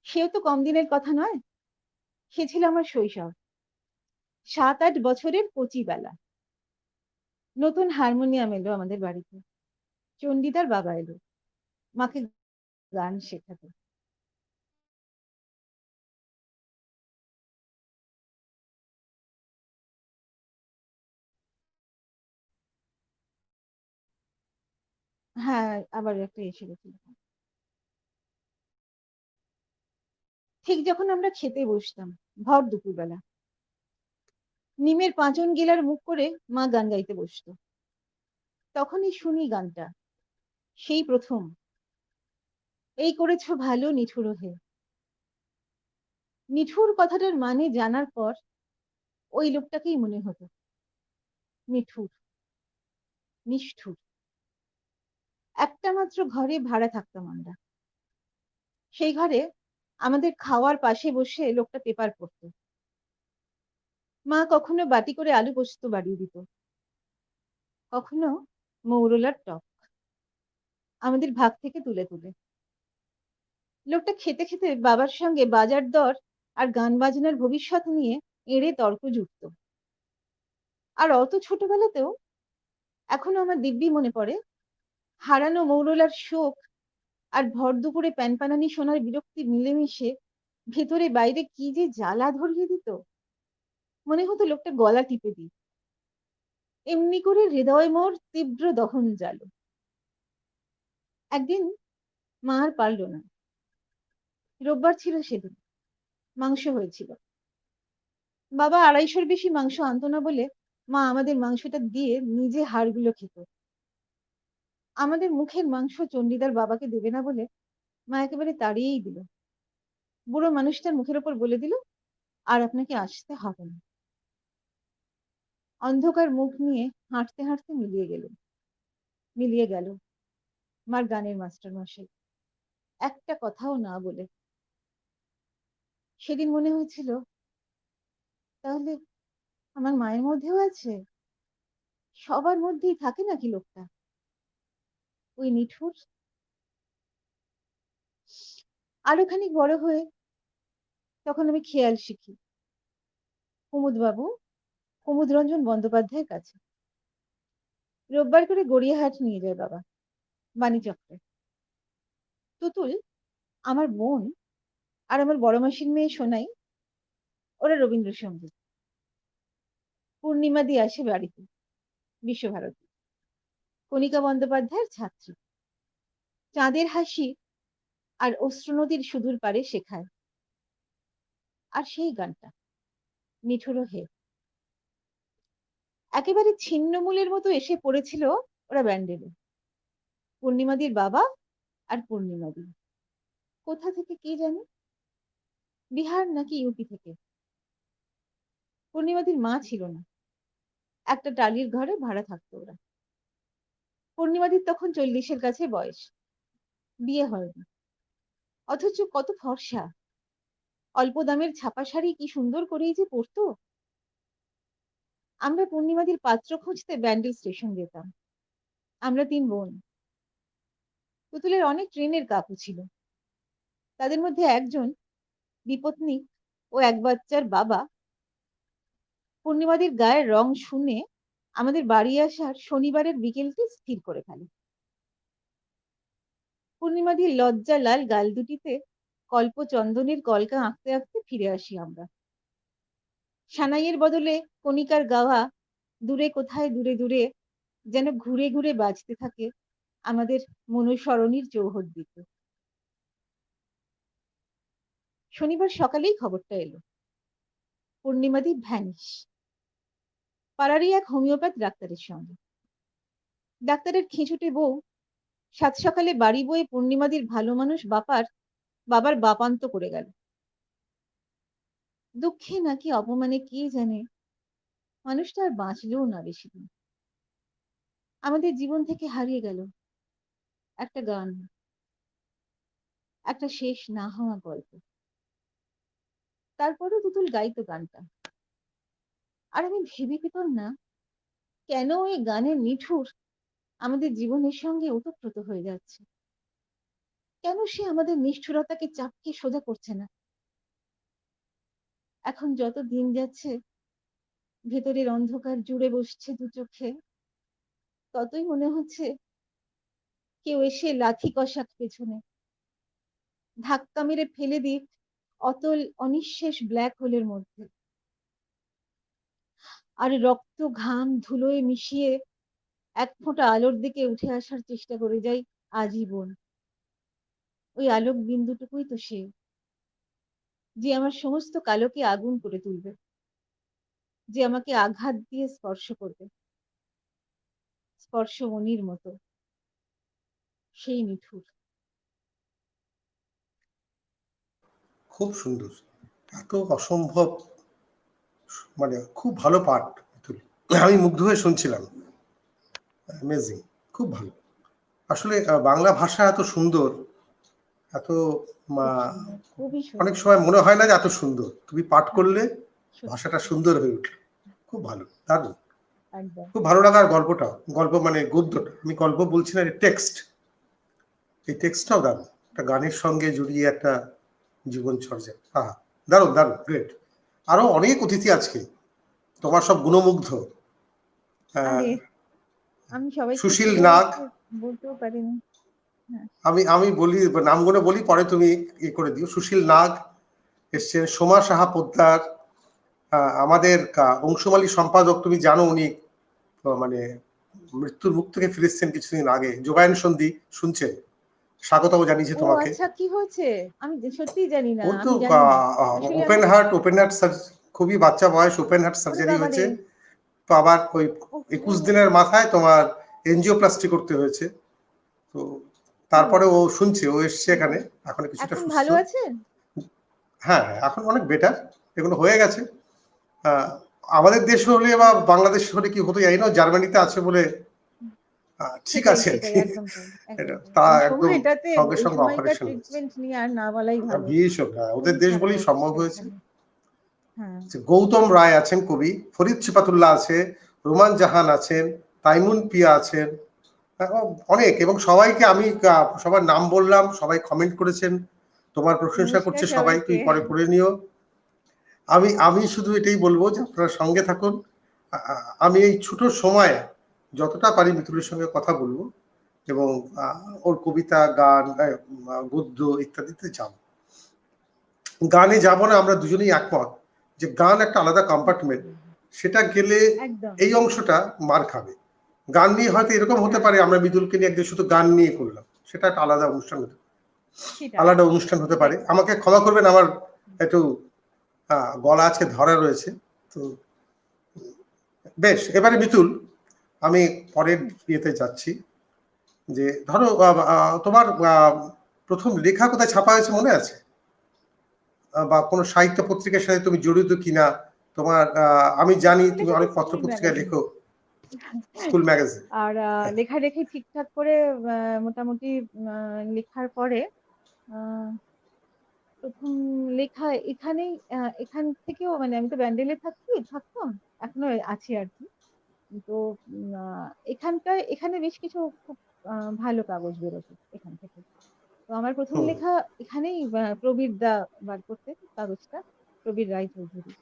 [SPEAKER 2] সেও তো কম দিনের কথা নয়। সে ছিল আমার শৈশব, 7-8 বছরের কচি বেলা। নতুন হারমোনিয়াম এলো আমাদের বাড়িতে, চণ্ডীদার বাবা এলো মাকে গান শেখাতে। হ্যাঁ আবার একটা এসে গেছিল। ঠিক যখন আমরা খেতে বসতাম, ভর দুপুরবেলা, নিমের পাঁচন গেলার মুখ করে মা গান গাইতে বসতো। তখনই শুনি গানটা, সেই প্রথম, এই করেছো ভালো নিঠুর হে। নিঠুর কথাটার মানে জানার পর ওই লোকটাকেই মনে হতো নিঠুর, নিষ্ঠুর। একটা মাত্র ঘরে ভাড়া থাকতাম আমরা। সেই ঘরে আমাদের খাওয়ার পাশে বসে লোকটা পেপার পড়তো। মা কখনো বাটি করে আলু পোস্ত বাড়িয়ে দিত, কখনো মৌরলার টক আমাদের ভাগ থেকে তুলে তুলে। লোকটা খেতে খেতে বাবার সঙ্গে বাজার দর আর গান বাজনার ভবিষ্যৎ নিয়ে এড়ে তর্ক জুড়ত। আর অত ছোটবেলাতেও এখনো আমার দিব্যি মনে পড়ে হারানো মৌরলার শোক আর ভর দুপুরে প্যানপানানি সোনার বিরক্তি মিলেমিশে ভেতরে বাইরে কি যে জ্বালা ধরিয়ে দিত। মনে হতো লোকটা গলা টিপে দিই, এমনি করে হৃদয় মোর তীব্র দহন জ্বালো। একদিন মা আর পারল না, রোববার ছিল সেদিন, মাংস হয়েছিল। বাবা 250-র বেশি মাংস আনতো না বলে মা আমাদের মাংসটা দিয়ে নিজে হাড়গুলো খেত। আমাদের মুখের মাংস চণ্ডীদার বাবাকে দেবে না বলে মা একেবারে তাড়িয়েই দিল। বুড়ো মানুষটার মুখের ওপর বলে দিল, আর আপনাকে আসতে হবে না। অন্ধকার মুখ নিয়ে হাঁটতে হাঁটতে মিলিয়ে গেল মার গানের মাস্টার মশাই, একটা কথাও না বলে। সেদিন মনে হয়েছিল, তাহলে আমার মায়ের মধ্যেও আছে, সবার মধ্যেই থাকে নাকি লোকটা, ওই নিঠুর। আরো খানিক বড় হয়ে তখন আমি খেয়াল শিখি কুমুদ রঞ্জন বন্দ্যোপাধ্যায়ের কাছে। রোববার করে গড়িয়াহাট নিয়ে যায় বাবা, বাণীচক্রে। তুতুল, আমার বোন আর আমার বড় মাসির মেয়ে সোনাই, ওরা রবীন্দ্রসঙ্গীত। পূর্ণিমা দিয়ে আসে বাড়িতে, বিশ্বভারতী, কণিকা বন্দ্যোপাধ্যায়ের ছাত্রী। চাঁদের হাসি আর অশ্রু নদীর সুদূর পারে শেখায়। আর সেই গানটা, নিঠুরো হে, একেবারে ছিন্নমূলের মতো এসে পড়েছিল ওরা ব্যান্ডেলে। পূর্ণিমাদির বাবা আর পূর্ণিমাদি কোথা থেকে কে জানে, বিহার নাকি ইউপি থেকে। পূর্ণিমাদির মা ছিল না, একটা টালির ঘরে ভাড়া থাকতো ওরা। পূর্ণিমাদির তখন 40-এর কাছে বয়স, বিয়ে হয়নি, অথচ কত ফর্সা, অল্প দামের ছাপা শাড়ি কি সুন্দর করেই যে পরতো। আমরা পূর্ণিমাদির পাত্র খুঁজতে ব্যান্ডেল স্টেশন যেতাম। আমরা 3 বোন। পুতুলের অনেক ট্রেনের কাকু ছিল, তাদের মধ্যে একজন বিপত্নিক ও এক বাচ্চার বাবা পূর্ণিমাদির গায়ের রং শুনে আমাদের বাড়ি আসার শনিবারের বিকেলটি স্থির করে ফেলে। পূর্ণিমাদির লজ্জা লাল গাল দুটিতে কল্পচন্দনের কলকা আঁকতে আঁকতে ফিরে আসি আমরা। সানাইয়ের বদলে কণিকার গাওয়া দূরে কোথায় দূরে দূরে যেন ঘুরে ঘুরে বাজতে থাকে আমাদের মনুসরণীর চৌহদ্দিতে। শনিবার সকালেই খবরটা এলো, পূর্ণিমাদি ভ্যানিশ, পাড়ারই এক হোমিওপ্যাথ ডাক্তারের সঙ্গে। ডাক্তারের খিঁচুটে বউ সাত সকালে বাড়ি বয়ে পূর্ণিমাদির ভালো মানুষ বাবার বাপান্ত করে গেল। দুঃখে নাকি অপমানে কে জানে, মানুষটা আর বাঁচলেও না বেশি দিন। আমাদের জীবন থেকে হারিয়ে গেল একটা গান, একটা শেষ না হওয়া গল্প। তারপরেও পুতুল গাইতো গানটা, আর আমি ভেবে পেতাম না কেন ওই গানের নিঠুর আমাদের জীবনের সঙ্গে ওতপ্রোত হয়ে যাচ্ছে। কেন সে আমাদের নিষ্ঠুরতাকে চাপকে সোজা করছে না। এখন যত দিন যাচ্ছে ভেতরের অন্ধকার জুড়ে বসছে দু চোখে, ততই মনে হচ্ছে কেউ এসে লাথি কষাক পেছনে, ধাক্কা মেরে ফেলে দিক অতল অনিঃশেষ ব্ল্যাক হোলের মধ্যে। আর রক্ত ঘাম ধুলোয় মিশিয়ে এক ফোঁটা আলোর দিকে উঠে আসার চেষ্টা করে যাই আজীবন। ওই আলোক বিন্দুটুকুই তো সে, যে আমার সমস্ত কালোকে আগুন করে তুলবে, যে আমাকে আঘাত দিয়ে স্পর্শ করবে, স্পর্শ মনির মতো, সেই নিঠুর।
[SPEAKER 1] খুব সুন্দর, এত অসম্ভব, মানে খুব ভালো পাঠ মিতুল। আমি মুগ্ধ হয়ে শুনছিলাম, অ্যামেজিং, খুব ভালো। আসলে বাংলা ভাষা এত সুন্দর, এত
[SPEAKER 2] খুবই
[SPEAKER 1] অনেক
[SPEAKER 2] সুন্দর,
[SPEAKER 1] সময় মনে হয় না যে এত সুন্দর, তুমি পাঠ করলে
[SPEAKER 2] সত্যি,
[SPEAKER 1] ভাষাটা সুন্দর হয়ে উঠল। খুব ভালো, দারুণ,
[SPEAKER 2] একদম।
[SPEAKER 1] খুব ভালো লাগার গল্পটা, গল্প মানে গদ্যটা, আমি গল্প বলছি না, টেক্সট, এই টেক্সটটাও দারুণ, একটা গানের সঙ্গে জড়িয়ে একটা জীবন চর্যা। হ্যাঁ, দারুণ দারুণ, গ্রেট। আরো অনেক অতিথি আজকে, তোমার সব গুণমুগ্ধ।
[SPEAKER 2] আরে আমি সবাইকে
[SPEAKER 1] সুশীল
[SPEAKER 2] চেনে
[SPEAKER 1] নাগ,
[SPEAKER 2] বলতে বলতেও পারিনি। হ্যাঁ,
[SPEAKER 1] আমি বলি নামগুলো বলি, পরে তুমি করে দিও। সুশীল নাগ এসছেন, সোমা সাহা পোদ্দার, আমাদের অংশমালী সম্পাদক, তুমি জানো উনি মানে মৃত্যুর মুখ থেকে ফিরেছেন কিছুদিন আগে, যোগায়ন সন্ধি, শুনছেন, স্বাগতও জানিয়েছে
[SPEAKER 2] ও
[SPEAKER 1] তোমাকে।
[SPEAKER 2] আচ্ছা, কি হয়েছে আমি সত্যিই জানি না,
[SPEAKER 1] ওর তো
[SPEAKER 2] আমি জানি না আসলে।
[SPEAKER 1] ওপেন হার্ট খুবই বাচ্চা বয়স, ওপেন হার্ট
[SPEAKER 2] ওরে
[SPEAKER 1] সার্জারি
[SPEAKER 2] বাবারে,
[SPEAKER 1] হয়েছে। তো আবার ওই
[SPEAKER 2] ওহো,
[SPEAKER 1] 21 দিনের মাথায় তোমার এনজিওপ্লাস্টি করতে হয়েছে। তো তারপরে
[SPEAKER 2] ও
[SPEAKER 1] ও শুনছে, ও এসছে এখানে, এখন কিছুটা
[SPEAKER 2] এখন
[SPEAKER 1] সুস্থ।
[SPEAKER 2] ভালো আছেন?
[SPEAKER 1] হ্যাঁ হ্যাঁ, এখন অনেক বেটার, এগুলো হয়ে গেছে। আমাদের দেশ হলে বা বাংলাদেশ হলে কি হতো জানি না, জার্মানিতে আছে বলে ঠিক
[SPEAKER 2] সেটাই
[SPEAKER 1] আছে আর
[SPEAKER 2] সেটাই,
[SPEAKER 1] কি।
[SPEAKER 2] একদম তাই, একদম তাই।
[SPEAKER 1] তা
[SPEAKER 2] এই
[SPEAKER 1] একদম
[SPEAKER 2] সময়টাতে,
[SPEAKER 1] সঙ্গে
[SPEAKER 2] এই
[SPEAKER 1] সঙ্গে
[SPEAKER 2] সময়কার
[SPEAKER 1] অপারেশন হয়েছে।
[SPEAKER 2] ট্রিটমেন্ট নিয়ে আর না বলাই ভালো।
[SPEAKER 1] ভীষণ, ওদের
[SPEAKER 2] খুবই
[SPEAKER 1] দেশ
[SPEAKER 2] খারাপ
[SPEAKER 1] বলেই
[SPEAKER 2] অবস্থা
[SPEAKER 1] সম্ভব হয়েছে।
[SPEAKER 2] এখানে। হ্যাঁ,
[SPEAKER 1] গৌতম রায় আছেন কবি, ফরিদ সিপাতুল্লাহ আছে, রোমান জাহান আছেন, তাইমুন পিয়া আছেন, অনেক, এবং সবাইকে আমি সবার নাম বললাম, সবাই কমেন্ট করেছেন, তোমার প্রশংসা
[SPEAKER 2] নমস্কার
[SPEAKER 1] করছে সবাই,
[SPEAKER 2] সবাইকে।
[SPEAKER 1] তুমি পরে পড়ে নিও। আমি শুধু এটাই বলবো যে আপনারা সঙ্গে থাকুন। আমি এই ছোট সময়ে যতটা পারি মিতুলের সঙ্গে কথা বলবো, এবং ওর কবিতা, গান, গদ্য ইত্যাদিতে যাব। গানে যাব না, আমরা দুজনেই একমত যে গান একটা আলাদা কম্পার্টমেন্ট, সেটা গেলে
[SPEAKER 2] একদম,
[SPEAKER 1] এই অংশটা মার খাবে। গান নিয়ে হয়তো এরকম হতে পারে, আমরা মিতুলকে নিয়ে একদিন শুধু গান নিয়ে করলাম, সেটা একটা আলাদা অনুষ্ঠান হতে,
[SPEAKER 2] সেটাই
[SPEAKER 1] আলাদা অনুষ্ঠান হতে পারে।
[SPEAKER 2] সেটাই।
[SPEAKER 1] আমাকে ক্ষমা করবেন, আমার একটু গলা আজকে ধরা রয়েছে, তো বেশ, এবারে মিতুল, আমি পরের ইয়েতে যাচ্ছি। যে ধরো তোমার প্রথম লেখা কোথায় ছাপা হয়েছে মনে আছে? বা কোনো সাহিত্য পত্রিকার সাথে তুমি জড়িত কিনা? তোমার আমি জানি তুমি অনেক পত্র পত্রিকায় লেখো, স্কুল ম্যাগাজিন।
[SPEAKER 2] আর লেখালেখি ঠিকঠাক করে মোটামুটি লেখার পরে প্রথম লেখা এখানেই এখান থেকেও মানে আমি তো ব্যান্ডেলে থাকতাম, এখনো আছি আর কি। তো এখানে বেশ কিছু খুব ভালো কাগজ বেরোতো এখান থেকে। তো আমার প্রথম
[SPEAKER 1] হুম
[SPEAKER 2] লেখা এখানেই প্রবীর দা বার করতে কাগজটা, প্রবীর রায়চৌধুরী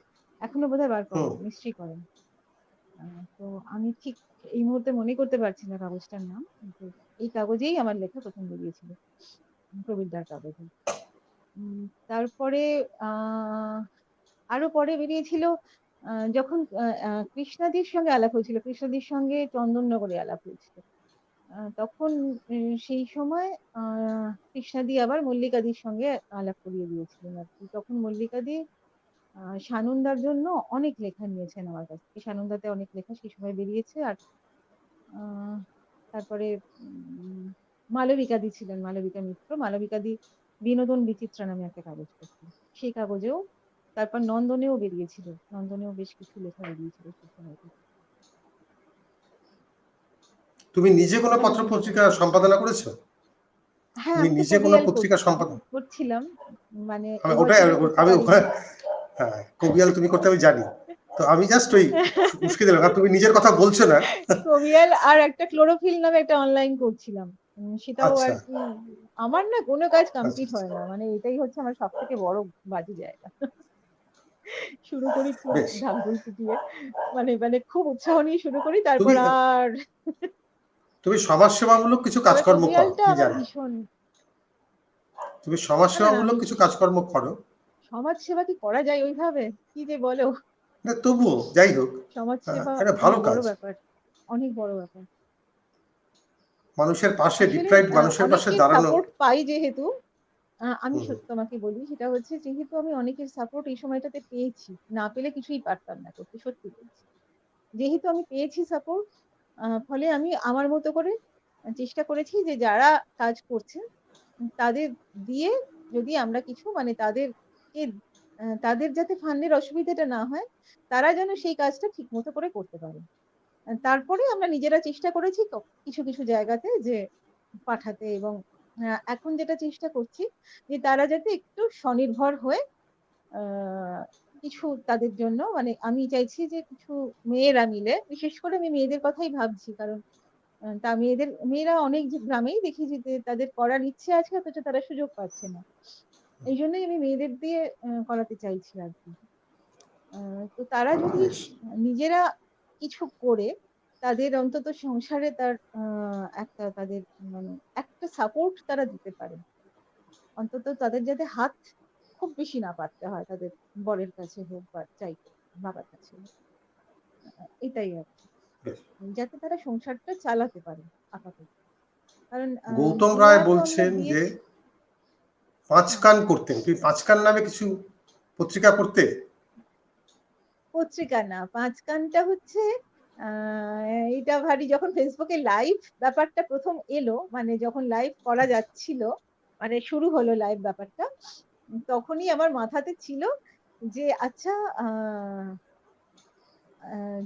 [SPEAKER 2] এখনো বোধহয় বার করেন,
[SPEAKER 1] হুম
[SPEAKER 2] নিশ্চয়ই করেন। তো আমি ঠিক এই মুহূর্তে মনে করতে পারছি না কাগজটার নাম, কিন্তু এই কাগজেই আমার লেখা প্রথম বেরিয়েছিল, প্রবীর দার কাগজে। তারপরে আরো পরে বেরিয়েছিল যখন কৃষ্ণাদির সঙ্গে আলাপ হয়েছিল, কৃষ্ণাদির সঙ্গে চন্দননগরে আলাপ হয়েছিল। তখন সেই সময় কৃষ্ণাদি আবার মল্লিকাদির সঙ্গে আলাপ করিয়ে দিয়েছিলেন আর কি। তখন মল্লিকাদি সানন্দার জন্য অনেক লেখা নিয়েছেন আমার কাছ থেকে, সানন্দাতে অনেক লেখা সেই সময় বেরিয়েছে। আর তারপরে মালবিকাদি ছিলেন, মালবিকা মিত্র, মালবিকাদি বিনোদন বিচিত্রা নামে একটা কাগজ করতেন, সেই কাগজেও। তারপর নন্দনেও বেরিয়েছিল, নন্দনেও বেশ কিছু লেখা বেরিয়েছিল সেই সময়টা।
[SPEAKER 1] তুমি নিজে কোনো পত্র পত্রিকা সম্পাদনা করেছো?
[SPEAKER 2] হ্যাঁ,
[SPEAKER 1] তুমি
[SPEAKER 2] আমি তো
[SPEAKER 1] নিজে কোনো
[SPEAKER 2] কবিয়াল
[SPEAKER 1] পত্রিকা সম্পাদনা?
[SPEAKER 2] করছিলাম, মানে
[SPEAKER 1] আমি
[SPEAKER 2] এ
[SPEAKER 1] ওটাই,
[SPEAKER 2] বছরে করতে
[SPEAKER 1] আমি
[SPEAKER 2] পারিনি।
[SPEAKER 1] ওখানে, হ্যাঁ কবিয়াল তুমি করতে আমি জানি। তো আমি জাস্ট ওই উস্কে দিলাম, আর তুমি নিজের কথা বলছো না।
[SPEAKER 2] কবিয়াল আর একটা ক্লোরোফিল নামে একটা অনলাইন করছিলাম, সেটাও আর
[SPEAKER 1] আচ্ছা
[SPEAKER 2] কি। আমার না কোনো কাজ
[SPEAKER 1] আচ্ছা
[SPEAKER 2] কমপ্লিট
[SPEAKER 1] আচ্ছা,
[SPEAKER 2] হয় না, মানে এটাই হচ্ছে আমার সব থেকে বড় বাজে জায়গা। শুরু করি খুব
[SPEAKER 1] বেশ।
[SPEAKER 2] ঢাকঢোল পিটিয়ে, মানে মানে খুব উৎসাহ নিয়ে শুরু করি,
[SPEAKER 1] তুমি
[SPEAKER 2] তারপর আর
[SPEAKER 1] তুমি সমাজসেবামূলক কিছু
[SPEAKER 2] তবে
[SPEAKER 1] কাজকর্ম করো,
[SPEAKER 2] কবিয়ালটা
[SPEAKER 1] আমি
[SPEAKER 2] আমার
[SPEAKER 1] জানি।
[SPEAKER 2] ভীষণ,
[SPEAKER 1] তুমি
[SPEAKER 2] না
[SPEAKER 1] সমাজসেবামূলক
[SPEAKER 2] আমি
[SPEAKER 1] কিছু কাজকর্ম করো।
[SPEAKER 2] সমাজ সেবা কি করা যায় ওইভাবে, কি যে বলো।
[SPEAKER 1] না তবুও যাই হোক,
[SPEAKER 2] সমাজ সেবা
[SPEAKER 1] এটা ভালো
[SPEAKER 2] অনেক বড়
[SPEAKER 1] কাজ।
[SPEAKER 2] ব্যাপার, অনেক বড় ব্যাপার।
[SPEAKER 1] মানুষের পাশে,
[SPEAKER 2] আসলে
[SPEAKER 1] ডিপ্রাইভড মানুষের পাশে
[SPEAKER 2] অনেকের
[SPEAKER 1] দাঁড়ানো।
[SPEAKER 2] সাপোর্ট পাই যেহেতু, আমি
[SPEAKER 1] হুম,
[SPEAKER 2] সত্যি তোমাকে বলি, সেটা হচ্ছে যেহেতু আমি অনেকের সাপোর্ট এই সময়টাতে পেয়েছি, না পেলে কিছুই পারতাম না করতে, সত্যি বলছি। যেহেতু আমি পেয়েছি সাপোর্ট, ফলে আমি আমার মতো করে চেষ্টা করেছি যে যারা কাজ করছে তাদের দিয়ে যদি আমরা কিছু মানে তাদেরকে তাদের যাতে ফান্ডের অসুবিধাটা না হয়, তারা যেন সেই কাজটা ঠিক মতো করে করতে পারে। তারপরে আমরা নিজেরা চেষ্টা করেছি তো কিছু কিছু জায়গাতে যে পাঠাতে, এবং এখন যেটা চেষ্টা করছি যে তারা যাতে একটু স্বনির্ভর হয়ে আহ, কিছু তাদের জন্য, মানে আমি চাইছি যে কিছু মেয়েরা মিলে, বিশেষ করে আমি মেয়েদের কথাই ভাবছি, কারণ তা মেয়েরা অনেক গ্রামেই দেখি যে তাদের করার ইচ্ছে আছে অথচ তারা সুযোগ পাচ্ছে না। এই জন্যই আমি মেয়েদের দিয়ে করাতে চাইছি আর কি। তো তারা যদি
[SPEAKER 1] বেশ
[SPEAKER 2] নিজেরা কিছু করে তাদের অন্তত সংসারে তার একটা তাদের মানে একটা সাপোর্ট তারা দিতে পারে, অন্তত তাদের যাতে হাত খুব বেশি না পাততে হয় তাদের বরের কাছে হোক বা যাই হোক, বাবার কাছে হোক। এটাই আর কি,
[SPEAKER 1] বেশ।
[SPEAKER 2] যাতে তারা সংসারটা চালাতে পারে আপাতত। কারণ
[SPEAKER 1] গৌতম রায়
[SPEAKER 2] জোয়ার তো আমরা
[SPEAKER 1] বলছেন যে
[SPEAKER 2] দিয়েছি। হ্যাঁ,
[SPEAKER 1] পাঁচকান করতেন, তুমি পাঁচকান নামে কিছু পত্রিকা পড়তে?
[SPEAKER 2] পত্রিকা না, পাঁচকানটা হচ্ছে এটা ভারী, যখন ফেসবুকে লাইভ ব্যাপারটা প্রথম এলো, মানে যখন লাইভ করা যাচ্ছিল, মানে শুরু হলো লাইভ ব্যাপারটা, তখনই আমার মাথাতে ছিল যে আচ্ছা,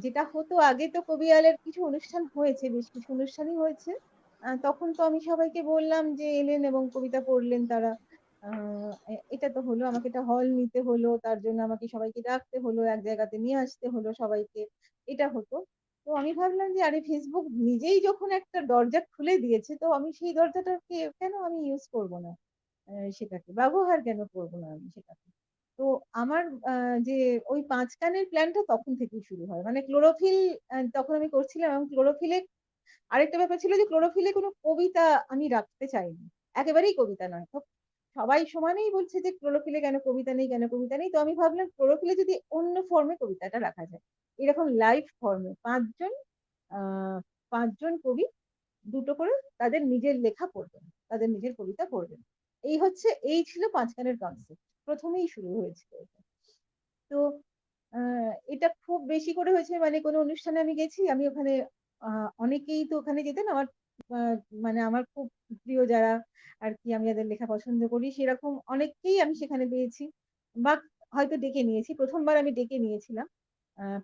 [SPEAKER 2] যেটা হতো আগে, তো কবিয়ালের কিছু অনুষ্ঠান হয়েছে, বেশ কিছু অনুষ্ঠানই হয়েছে। তখন তো আমি সবাইকে বললাম যে এলেন এবং কবিতা পড়লেন তারা। এটা তো হলো, আমাকে একটা হল নিতে হলো, তার জন্য আমাকে সবাইকে ডাকতে হলো, এক জায়গাতে নিয়ে আসতে হলো সবাইকে, এটা হতো। তো আমি ভাবলাম যে আরে ফেসবুক নিজেই যখন একটা দরজা খুলে দিয়েছে, তো আমি সেই দরজাটাকে কেন আমি ইউজ করব না, সেটাকে ব্যবহার কেন করবো না আমি সেটাকে। তো আমার যে ওই পাঁচ কানের প্ল্যানটা তখন থেকেই শুরু হয়, মানে ক্লোরোফিল তখন আমি করছিলাম, এবং ক্লোরোফিলে আরেকটা ব্যাপার ছিল যে ক্লোরোফিলে কোনো কবিতা আমি রাখতে চাইনি, একেবারেই কবিতা নয়। তো সবাই সমানেই বলছে যে ক্লোরোফিলে কেন কবিতা নেই, কেন কবিতা নেই, তো আমি ভাবলাম ক্লোরোফিলে যদি অন্য ফর্মে কবিতাটা রাখা যায়, এরকম লাইভ ফর্মে আহ 5 জন কবি দুটো করে তাদের নিজের লেখা পড়বেন, তাদের নিজের কবিতা পড়বেন। এই ছিল পাঁচখানের কনসেপ্ট, প্রথমেই শুরু হয়েছিল এটা। তো এটা খুব বেশি করে হয়েছে মানে কোনো অনুষ্ঠানে আমি গেছি, আমি ওখানে অনেকেই তো ওখানে যেতেন আমার আ মানে আমার খুব প্রিয় যারা আরকি, আমি যাদের লেখা পছন্দ করি সেরকম অনেককেই আমি সেখানে পেয়েছি বা হয়তো ডেকে নিয়েছি। ১ম বার আমি ডেকে নিয়েছিলাম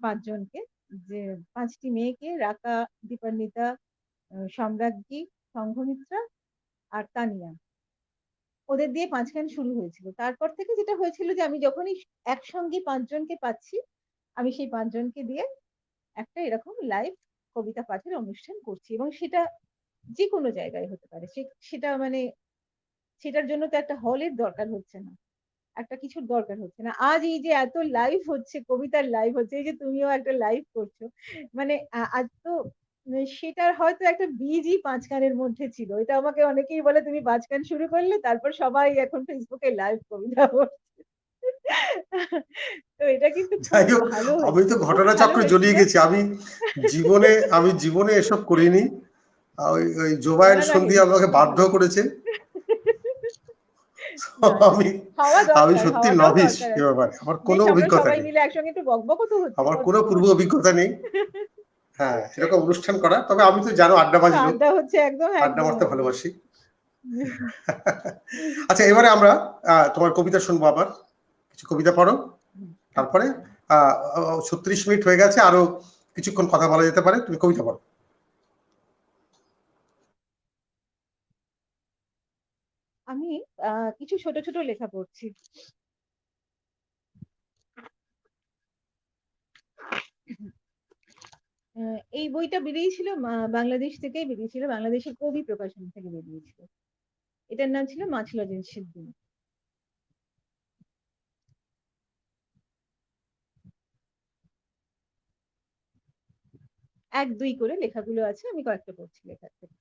[SPEAKER 2] ৫ জনকে, যে ৫ টি মেয়েকে, রাকা, দীপান্বিতা, সম্রাজ্ঞী, সংঘমিত্রা আর তানিয়া। ওদের দিয়ে ৫ গান শুরু হয়েছিল। তারপর থেকে যেটা হয়েছিল যে আমি যখনই একসঙ্গে ৫ জনকে পাচ্ছি, আমি সেই ৫ জনকে দিয়ে একটা এরকম লাইভ কবিতা পাঠের অনুষ্ঠান করছি এবং সেটা যেকোনো জায়গায় হতে পারে। সেটা মানে সেটার জন্য তো একটা হলের দরকার হচ্ছে না। একটা কিছুর দরকার হচ্ছে না। আজ এই যে এত লাইভ হচ্ছে, কবিতার লাইভ হচ্ছে, এই যে তুমিও একটা লাইভ করছো। মানে আজ তো সেটার হয়তো একটা বীজই ৫ গানের মধ্যে ছিল। এটা আমাকে অনেকেই বলে, তুমি ৫ গান শুরু করলে, তারপর সবাই এখন Facebook এ লাইভ কবিতা পড়ছে। তো এটা কিন্তু খুব
[SPEAKER 1] যাই হোক,
[SPEAKER 2] ভালো
[SPEAKER 1] আমি
[SPEAKER 2] হয়েছে।
[SPEAKER 1] তো
[SPEAKER 2] খুব ভালো
[SPEAKER 1] ঘটনাচক্রে জড়িয়ে
[SPEAKER 2] হয়েছিল।
[SPEAKER 1] গেছি। জীবনে এসব করিনি। ওই জোবায়ের
[SPEAKER 2] না, না,
[SPEAKER 1] সন্ধি
[SPEAKER 2] হেভি,
[SPEAKER 1] আমাকে
[SPEAKER 2] খুব
[SPEAKER 1] বাধ্য
[SPEAKER 2] ভালো।
[SPEAKER 1] করেছে।
[SPEAKER 2] না, না।
[SPEAKER 1] আমি
[SPEAKER 2] হওয়া
[SPEAKER 1] আমি
[SPEAKER 2] দরকার,
[SPEAKER 1] সত্যি
[SPEAKER 2] হওয়াটাও
[SPEAKER 1] নভিস
[SPEAKER 2] দরকার
[SPEAKER 1] এ
[SPEAKER 2] আছে।
[SPEAKER 1] ব্যাপারে। আমার
[SPEAKER 2] বেশ,
[SPEAKER 1] কোনো
[SPEAKER 2] আমরা
[SPEAKER 1] অভিজ্ঞতা
[SPEAKER 2] সবাই
[SPEAKER 1] নেই।
[SPEAKER 2] মিলে একসঙ্গে একটু বকবকও তো হচ্ছে,
[SPEAKER 1] আমার কোনো পূর্ব
[SPEAKER 2] কতক্ষণ।
[SPEAKER 1] অভিজ্ঞতা নেই। হ্যাঁ, এরকম অনুষ্ঠান করা। তবে আমি তো জানো আড্ডাবাজি লোক।
[SPEAKER 2] আড্ডা হচ্ছে একদম,
[SPEAKER 1] আড্ডা
[SPEAKER 2] একদম,
[SPEAKER 1] মারতে
[SPEAKER 2] একদম।
[SPEAKER 1] ভালোবাসি। আচ্ছা, এবারে আমরা তোমার কবিতা শুনবো আবার। কিছু কবিতা পড়ো। তারপরে
[SPEAKER 2] আচ্ছা।
[SPEAKER 1] ৩৬ মিনিট হয়ে গেছে, আরো কিছুক্ষণ কথা বলা যেতে পারে। তুমি কবিতা পড়ো।
[SPEAKER 2] আমি কিছু ছোট, ছোট লেখা পড়ছি। আ এই বইটা বেরিয়েছিল বাংলাদেশ থেকেই বেরিয়েছিল। বাংলাদেশের কবি প্রকাশন থেকে বেরিয়েছিল। এটার নাম ছিল 'মাছ লজেন্সের দিন'। ১-২ করে লেখাগুলো আছে। আমি কয়েকটা পড়ছি লেখার থেকে।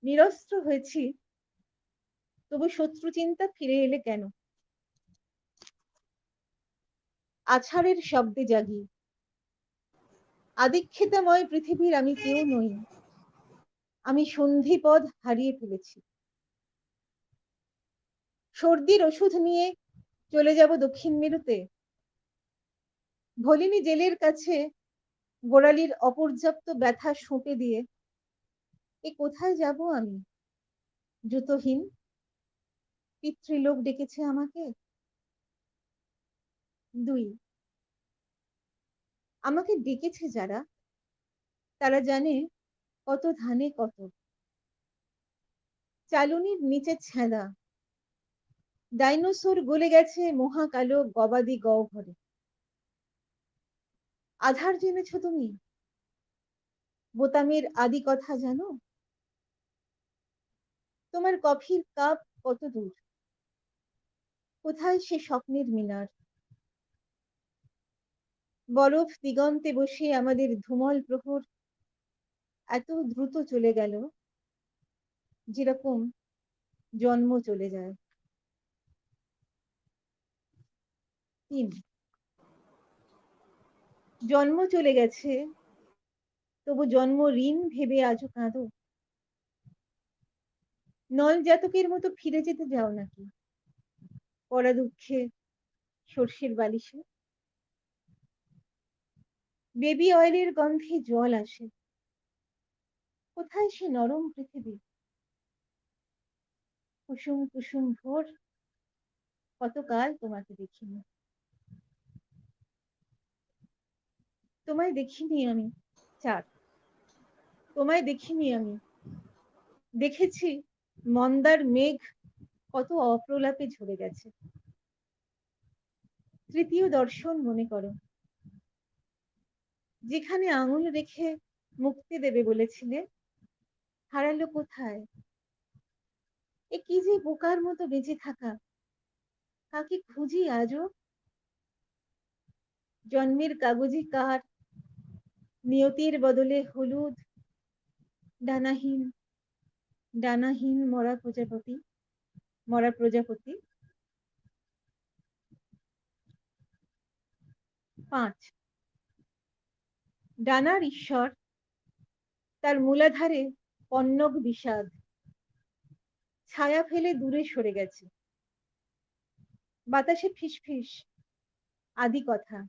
[SPEAKER 2] নিরস্ত্র হয়েছি, তবু শত্রু চিন্তা ফিরে এলে কেন? আছাড়ের শব্দে জাগি, আদিক্ষেতাময় পৃথিবীর আমি কেউ নই। আমি সন্ধিপদ হারিয়ে ফেলেছি। সর্দির ওষুধ নিয়ে চলে যাব দক্ষিণ মেরুতে। ভলিনী জেলের কাছে গোড়ালির অপর্যাপ্ত ব্যথা সঁপে দিয়ে এ কোথায় যাব আমি? জুতোহীন পিতৃলোক ডেকেছে আমাকে। ২, আমাকে ডেকেছে যারা, তারা জানে কত ধানে কত। চালুনির নিচে ছেঁদা, ডাইনোসর গলে গেছে মহাকালো গবাদি গহ্বরে। আধার জেনেছ তুমি? বোতামের আদি কথা জানো? তোমার কফির কাপ কত দূর? কোথায় সে স্বপ্নের মিনার? বরফ দিগন্তে বসে আমাদের ধূমল প্রহর এত দ্রুত চলে গেল, যেরকম জন্ম চলে যায়। ৩, জন্ম চলে গেছে, তবু জন্ম ঋণ ভেবে আজও কাঁদো। নল জাতকের মতো ফিরে যেতে যাও নাকি পরা দুঃখে সর্ষের বালিশে? বেবি অয়েলের গন্ধে জল আসে, কোথায় সে নরম পৃথিবী? কুসুম কুসুম ভোর, কতকাল তোমাকে দেখিনি। তোমায় দেখিনি আমি। ৪, তোমায় দেখিনি আমি। দেখেছি মন্দার মেঘ কত অপ্রলাপে ঝরে গেছে। তৃতীয় দর্শন মনে করো, যেখানে আঙুল রেখে মুক্তি দেবে বলেছিলে, হারালো কোথায়? এ কি যে বোকার মতো বেঁচে থাকা, কাকে খুঁজি আজও? জন্মের কাগজে কার, নিয়তির বদলে হলুদ, ডানাহীন, ডানাহীন মরা প্রজাপতি। ৫, ডানার ঈশ্বর, তার মূলাধারে পন্নগ বিষাদ, ছায়া ফেলে দূরে সরে গেছে। বাতাসে ফিসফিস, আদি কথা,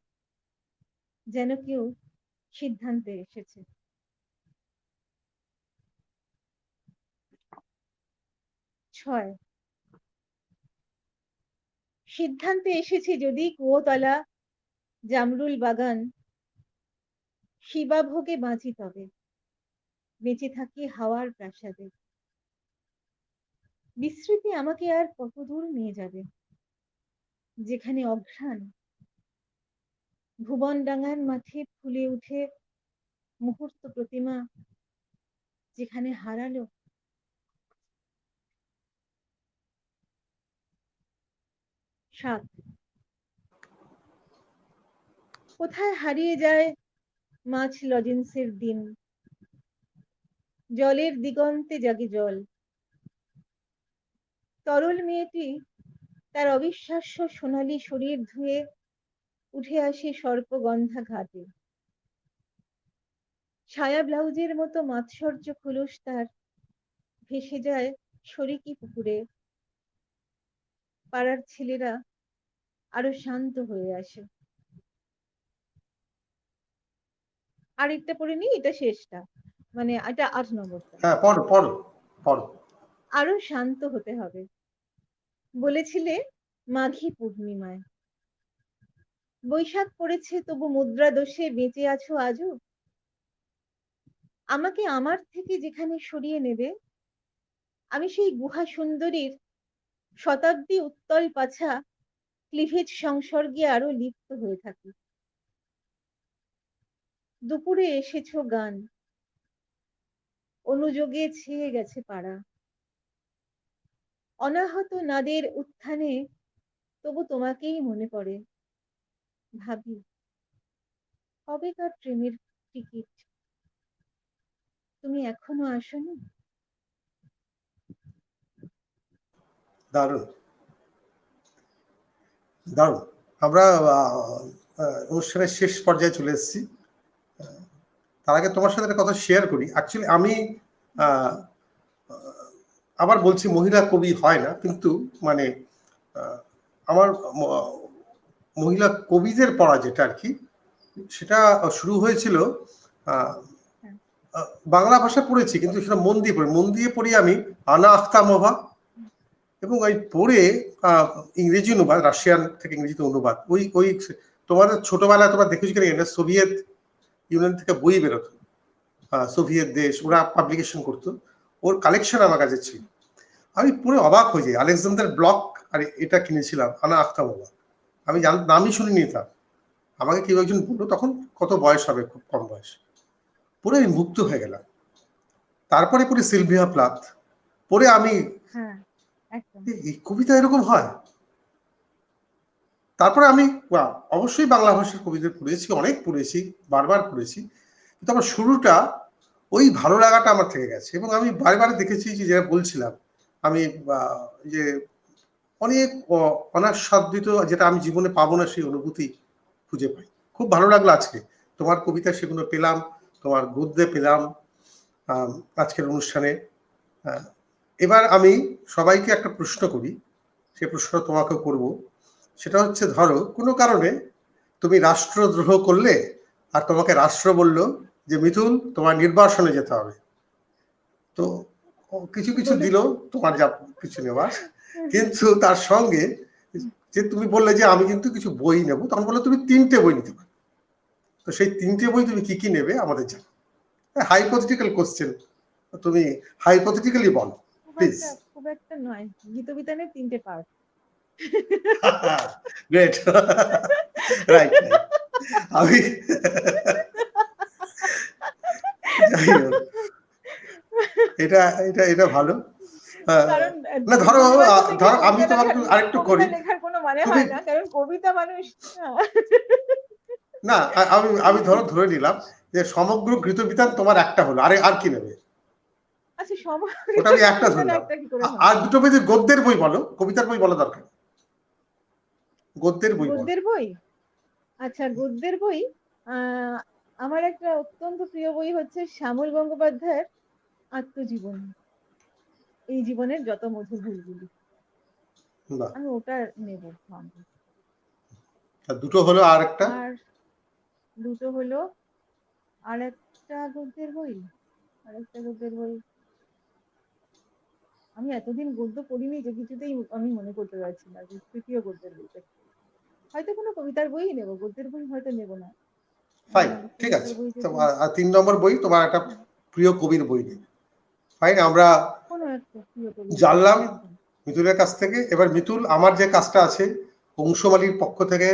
[SPEAKER 2] যেন কেউ সিদ্ধান্তে এসেছে। 6 সিদ্ধান্তে এসেছি যদি কুয়োতলা জামরুল বাগান শিবাভোগে বাঁচি তবে, বেঁচে থাকি হাওয়ার প্রাসাদে। বিস্মৃতি আমাকে আর কতদূর নিয়ে যাবে, যেখানে অঘ্রাণ ভুবনডাঙ্গার মাঠে ফুলে উঠে মুহূর্ত প্রতিমা, যেখানে হারালো 7 কোথায় হারিয়ে যায় মাছ লজেন্সের দিন, জলের দিগন্তে জাগে জল। তরল মেয়েটি তার অবিশ্বাস্য সোনালী শরীর ধুয়ে উঠে আসে সর্পগন্ধা ঘাটে। ছায়া ব্লাউজের মতো মাৎসর্য খোলস তার ভেসে যায় শরিকি পুকুরে। পাড়ার ছেলেরা আরো শান্ত হয়ে আসে। আরেকটা পড়ে নি, এটা শেষটা, মানে এটা 8 নম্বরটা।
[SPEAKER 1] হ্যাঁ, পড়ো পড়ো পড়ো।
[SPEAKER 2] আরো শান্ত হতে হবে বলেছিলে মাঘী পূর্ণিমায়। বৈশাখ পড়েছে তবু মুদ্রা দোষে বেঁচে আছো আজও। আমাকে আমার থেকে যেখানে সরিয়ে নেবে, আমি সেই গুহা সুন্দরীর শতাব্দী উত্তল পাছা ক্লিভেজ সংসর্গে আরো লিপ্ত হয়ে থাকি। দুপুরে এসেছো গান, অনুযোগে ছেয়ে গেছে পাড়া। অনাহত নাদের উত্থানে তবু তোমাকেই মনে পড়ে। ভাবি কবেকার ট্রেনের টিকিট, তুমি এখনো আসোনি।
[SPEAKER 1] দারুণ দারুণ। আমরা অনুষ্ঠানের শেষ পর্যায়ে চলে এসেছি। তার আগে তোমার সাথে একটা কথা শেয়ার করি। অ্যাকচুয়ালি আমি আবার বলছি, মহিলা কবি হয় না, কিন্তু মানে আমার মহিলা কবিদের পড়া যেটা আর কি, সেটা শুরু হয়েছিল বাংলা ভাষা পড়েছি, কিন্তু সেটা মন দিয়ে পড়ি আমি আনা আখতামোভা, এবং ওই পড়ে ইংরেজি অনুবাদ, রাশিয়ান থেকে ইংরেজিতে অনুবাদ। ওই ওই তোমাদের ছোটবেলায় তোমরা দেখেছো কিনা, সোভিয়েত ইউনিয়ন থেকে বই বেরোতো, সোভিয়েত দেশ, ওরা পাবলিকেশন করতো, ওর কালেকশন আমার কাছে ছিল। আমি পড়ে অবাক হয়ে যাই। আলেকজান্ডার ব্লক আর এটা কিনেছিলাম, আনা আখতামোভা। আমি নামই শুনিনি তার। আমাকে কেউ একজন বললো, তখন কত বয়স হবে, খুব কম বয়স, পড়ে আমি মুগ্ধ হয়ে গেলাম। তারপরে পড়ি সিলভিয়া প্লাথ, পড়ে আমি এই কবিতা এরকম হয়। তারপরে আমি অবশ্যই বাংলা ভাষার কবিদের পড়েছি, অনেক পড়েছি, বারবার পড়েছি, কিন্তু আমার শুরুটা ওই ভালো লাগাটা আমার থেকে গেছে। এবং আমি বারবার দেখেছি যে, যেটা বলছিলাম আমি, যে অনেক অনাস্বাদিত, যেটা আমি জীবনে পাবো না, সেই অনুভূতি খুঁজে পাই। খুব ভালো লাগলো আজকে তোমার কবিতা সেগুলো পেলাম, তোমার গদ্যে পেলাম আজকের অনুষ্ঠানে। এবার আমি সবাইকে একটা প্রশ্ন করি, সে প্রশ্নটা তোমাকেও করব। সেটা হচ্ছে, ধরো কোনো কারণে তুমি রাষ্ট্রদ্রোহ করলে, আর তোমাকে রাষ্ট্র বলল যে মিথুন তোমার নির্বাসনে যেতে হবে। তো কিছু কিছু দিল তোমার যা কিছু নেওয়ার, কিন্তু তার সঙ্গে যে তুমি বললে যে আমি কিন্তু কিছু বই নেব, তখন বললে তুমি 3টে বই নিতে পারো। তো সেই 3টে বই তুমি কি কি নেবে আমাদের জানো। হাইপোথেটিক্যাল কোশ্চেন, তুমি হাইপোথেটিক্যালি বলো প্লিজ।
[SPEAKER 2] খুব একটা নয়, গীতবিতানের 3টে পার্ট।
[SPEAKER 1] Great, right right. আমি যাই হোক, এটা এটা এটা ভালো।
[SPEAKER 2] কারণ
[SPEAKER 1] না ধরো, ধরো আমি
[SPEAKER 2] কবিতা
[SPEAKER 1] তোমাকে আরেকটু করি।
[SPEAKER 2] লেখার কোনো মানে
[SPEAKER 1] তুমি
[SPEAKER 2] হয় না, কারণ কবিতা মানুষ
[SPEAKER 1] না, আমি আমি ধরে নিলাম যে সমগ্র ঘৃতবিতান তোমার একটা হলো, আরে আর কি নেবে।
[SPEAKER 2] আচ্ছা,
[SPEAKER 1] ওটা আমি একটা ধরলাম।
[SPEAKER 2] একটা কি করে হয়?
[SPEAKER 1] আর দুটো বই, গদ্যের বই বলো, কবিতার বই বলা দরকার। গদ্যের বই বলো।
[SPEAKER 2] গদ্যের বই, আচ্ছা গদ্যের বই, আমার একটা অত্যন্ত প্রিয় বই হচ্ছে শ্যামল গঙ্গোপাধ্যায়ের আত্মজীবনী, এই জীবনের যত মধুর ভুলগুলি।
[SPEAKER 1] বাহ,
[SPEAKER 2] আমি ওটা নেব।
[SPEAKER 1] আর দুটো হলো, আর একটা
[SPEAKER 2] আর দুটো হলো আর একটা গদ্যের বই, আমি এতদিন গদ্য পড়িনি যে কিছুতেই আমি মনে করতে পারছি না যে তৃতীয় গদ্যের বইটা কি। হয়তো কোনো কবিতার বই নেব, গদ্যের বই হয়তো নেব না।
[SPEAKER 1] ফাইন, ঠিক
[SPEAKER 2] কবিতার
[SPEAKER 1] আছে।
[SPEAKER 2] বই
[SPEAKER 1] তো
[SPEAKER 2] যদি
[SPEAKER 1] আর 3 নম্বর বই তোমার একটা প্রিয় কবির বই নেবে। ফাইন, আমরা
[SPEAKER 2] কোনো একটা প্রিয় কবির বই,
[SPEAKER 1] জানলাম
[SPEAKER 2] একদম।
[SPEAKER 1] মিতুলের কাছ থেকে। এবার মিতুল, আমার যে কাজটা আছে, অংশমালীর পক্ষ থেকে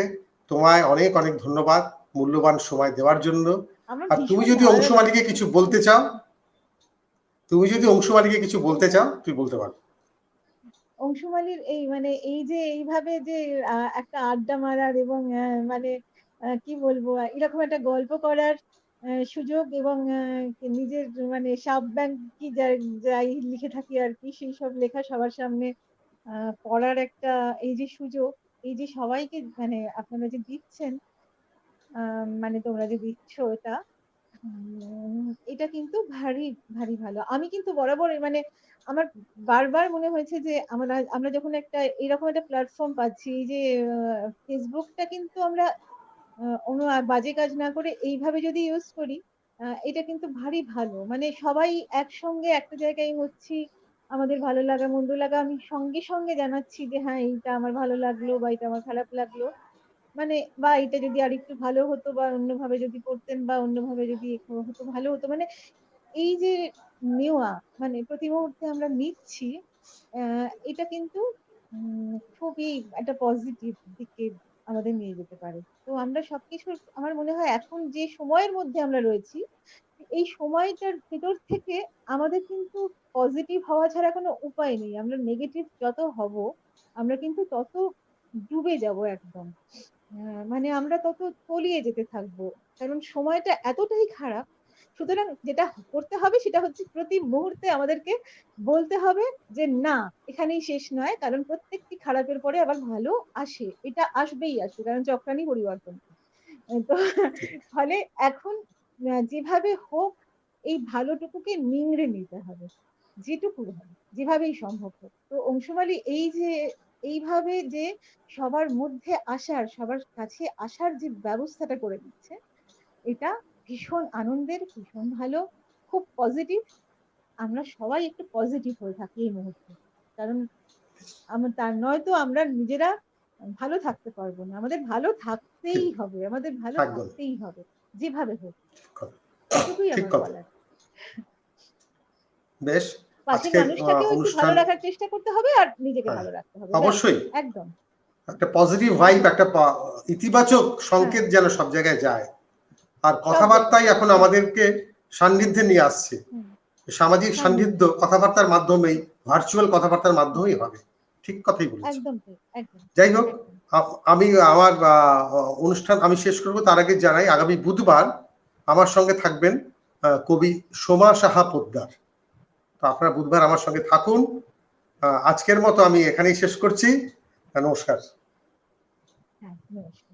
[SPEAKER 1] তোমায় অনেক অনেক ধন্যবাদ মূল্যবান সময় দেওয়ার জন্য।
[SPEAKER 2] আমার
[SPEAKER 1] আর তুমি
[SPEAKER 2] ভীষণ
[SPEAKER 1] যদি
[SPEAKER 2] ভালো
[SPEAKER 1] অংশমালীকে
[SPEAKER 2] লাগছে।
[SPEAKER 1] কিছু বলতে চাও, তুই বলতে পারো।
[SPEAKER 2] অংশুমালীর এই মানে এই যে এইভাবে যে একটা আড্ডা মারার এবং মানে কি বলবো, এরকম একটা গল্প করার সুযোগ, এবং নিজের মানে সাব ব্যাংক কি যাই লিখে থাকি আর কি, সেই সব লেখা সবার সামনে পড়ার একটা এই যে সুযোগ, এই যে সবাইকে মানে আপনারা যে দিচ্ছেন, মানে তোমরা যে দিচ্ছ এটা, এটা কিন্তু ভারী ভারী ভালো। আমি কিন্তু বরাবর মানে আমার বারবার মনে হয়েছে যে আমরা আমরা যখন একটা এরকম একটা প্ল্যাটফর্ম পাচ্ছি, এই যে ফেসবুকটা কিন্তু আমরা কোনো বাজে কাজ না করে এইভাবে যদি ইউজ করি, এটা কিন্তু ভারী ভালো। মানে সবাই একসঙ্গে একটা জায়গায় হচ্ছি, আমাদের ভালো লাগা মন্দ লাগা আমি সঙ্গে সঙ্গে জানাচ্ছি যে হ্যাঁ এইটা আমার ভালো লাগলো বা এটা আমার খারাপ লাগলো, মানে বা এটা যদি আরেকটু ভালো হতো বা অন্যভাবে যদি করতেন বা অন্যভাবে যদি হতো ভালো হতো, মানে এই যে নেওয়া, মানে প্রতি মুহূর্তে আমরা নিচ্ছি, এটা কিন্তু খুবই একটা পজিটিভ দিকে আমাদের নিয়ে যেতে পারে। তো আমরা সবকিছুর আমার মনে হয় এখন যে সময়ের মধ্যে আমরা রয়েছি, এই সময়টার ভেতর থেকে আমাদের কিন্তু পজিটিভ হওয়া ছাড়া কোনো উপায় নেই। আমরা নেগেটিভ যত হব, আমরা কিন্তু তত ডুবে যাব একদম। মানে আমরা তত তলিয়ে যেতে থাকবো, কারণ সময়টা এতটাই খারাপ। সুতরাং যেটা করতে হবে সেটা হচ্ছে প্রতি মুহূর্তে আমাদেরকে বলতে হবে যে না, এখানেই শেষ নয়, কারণ প্রত্যেকটি খারাপের পরে আবার ভালো আসে, এটা আসবেই আসবে, কারণ চক্রানি পরিবর্তন। তো ফলে এখন যেভাবে হোক এই ভালোটুকুকে নিংড়ে নিতে হবে, যেটুকু হয় যেভাবেই সম্ভব হোক। তো অংশুমালী এই যে এইভাবে যে সবার মধ্যে আসার, সবার কাছে আসার যে ব্যবস্থাটা করে দিচ্ছে, এটা ভীষণ আনন্দের, ভীষণ ভালো, খুব পজিটিভ। আমরা সবাই একটু পজিটিভ হয়ে থাকি এই মুহূর্তে, কারণ আমরা তার নয়তো আমরা নিজেরা ভালো থাকতে পারবো না। আমাদের ভালো থাকতেই
[SPEAKER 1] ঠিক,
[SPEAKER 2] হবে, আমাদের ভালো
[SPEAKER 1] একদম
[SPEAKER 2] থাকতেই হবে যেভাবে হোক।
[SPEAKER 1] ঠিক কথা।
[SPEAKER 2] এটুকুই
[SPEAKER 1] ঠিক
[SPEAKER 2] আমার
[SPEAKER 1] কথা।
[SPEAKER 2] বলার।
[SPEAKER 1] বেশ,
[SPEAKER 2] পাশের
[SPEAKER 1] আজকের
[SPEAKER 2] মানুষটাকেও একটু ভালো
[SPEAKER 1] অনুষ্ঠান,
[SPEAKER 2] রাখার চেষ্টা করতে হবে আর নিজেকে
[SPEAKER 1] হ্যাঁ,
[SPEAKER 2] ভালো রাখতে হবে, ব্যাস।
[SPEAKER 1] অবশ্যই
[SPEAKER 2] একদম
[SPEAKER 1] একটা পজিটিভ ভাইব, একটা ইতিবাচক
[SPEAKER 2] হ্যাঁ,
[SPEAKER 1] সংকেত যেন সব জায়গায় যায়। আর
[SPEAKER 2] সব জায়গায়
[SPEAKER 1] কথাবার্তাই
[SPEAKER 2] যায়,
[SPEAKER 1] এখন
[SPEAKER 2] একদম।
[SPEAKER 1] আমাদেরকে সান্নিধ্যে নিয়ে আসছে।
[SPEAKER 2] হুম,
[SPEAKER 1] সামাজিক সান্নিধ্য
[SPEAKER 2] সান্নিধ্যে,
[SPEAKER 1] কথাবার্তার মাধ্যমেই, ভার্চুয়াল কথাবার্তার
[SPEAKER 2] হুম,
[SPEAKER 1] মাধ্যমেই হবে। ঠিক কথাই বলেছো।
[SPEAKER 2] একদম ঠিক, একদম
[SPEAKER 1] যাই হোক,
[SPEAKER 2] একদম।
[SPEAKER 1] আমি আমার অনুষ্ঠান আমি শেষ করব, তার আগে জানাই আগামী বুধবার আমার সঙ্গে থাকবেন কবি সোমা সাহা পোদ্দার। তো আপনারা বুধবার আমার সঙ্গে থাকুন। আজকের মতো আমি এখানেই শেষ করছি। নমস্কার।
[SPEAKER 2] হ্যাঁ, নমস্কার।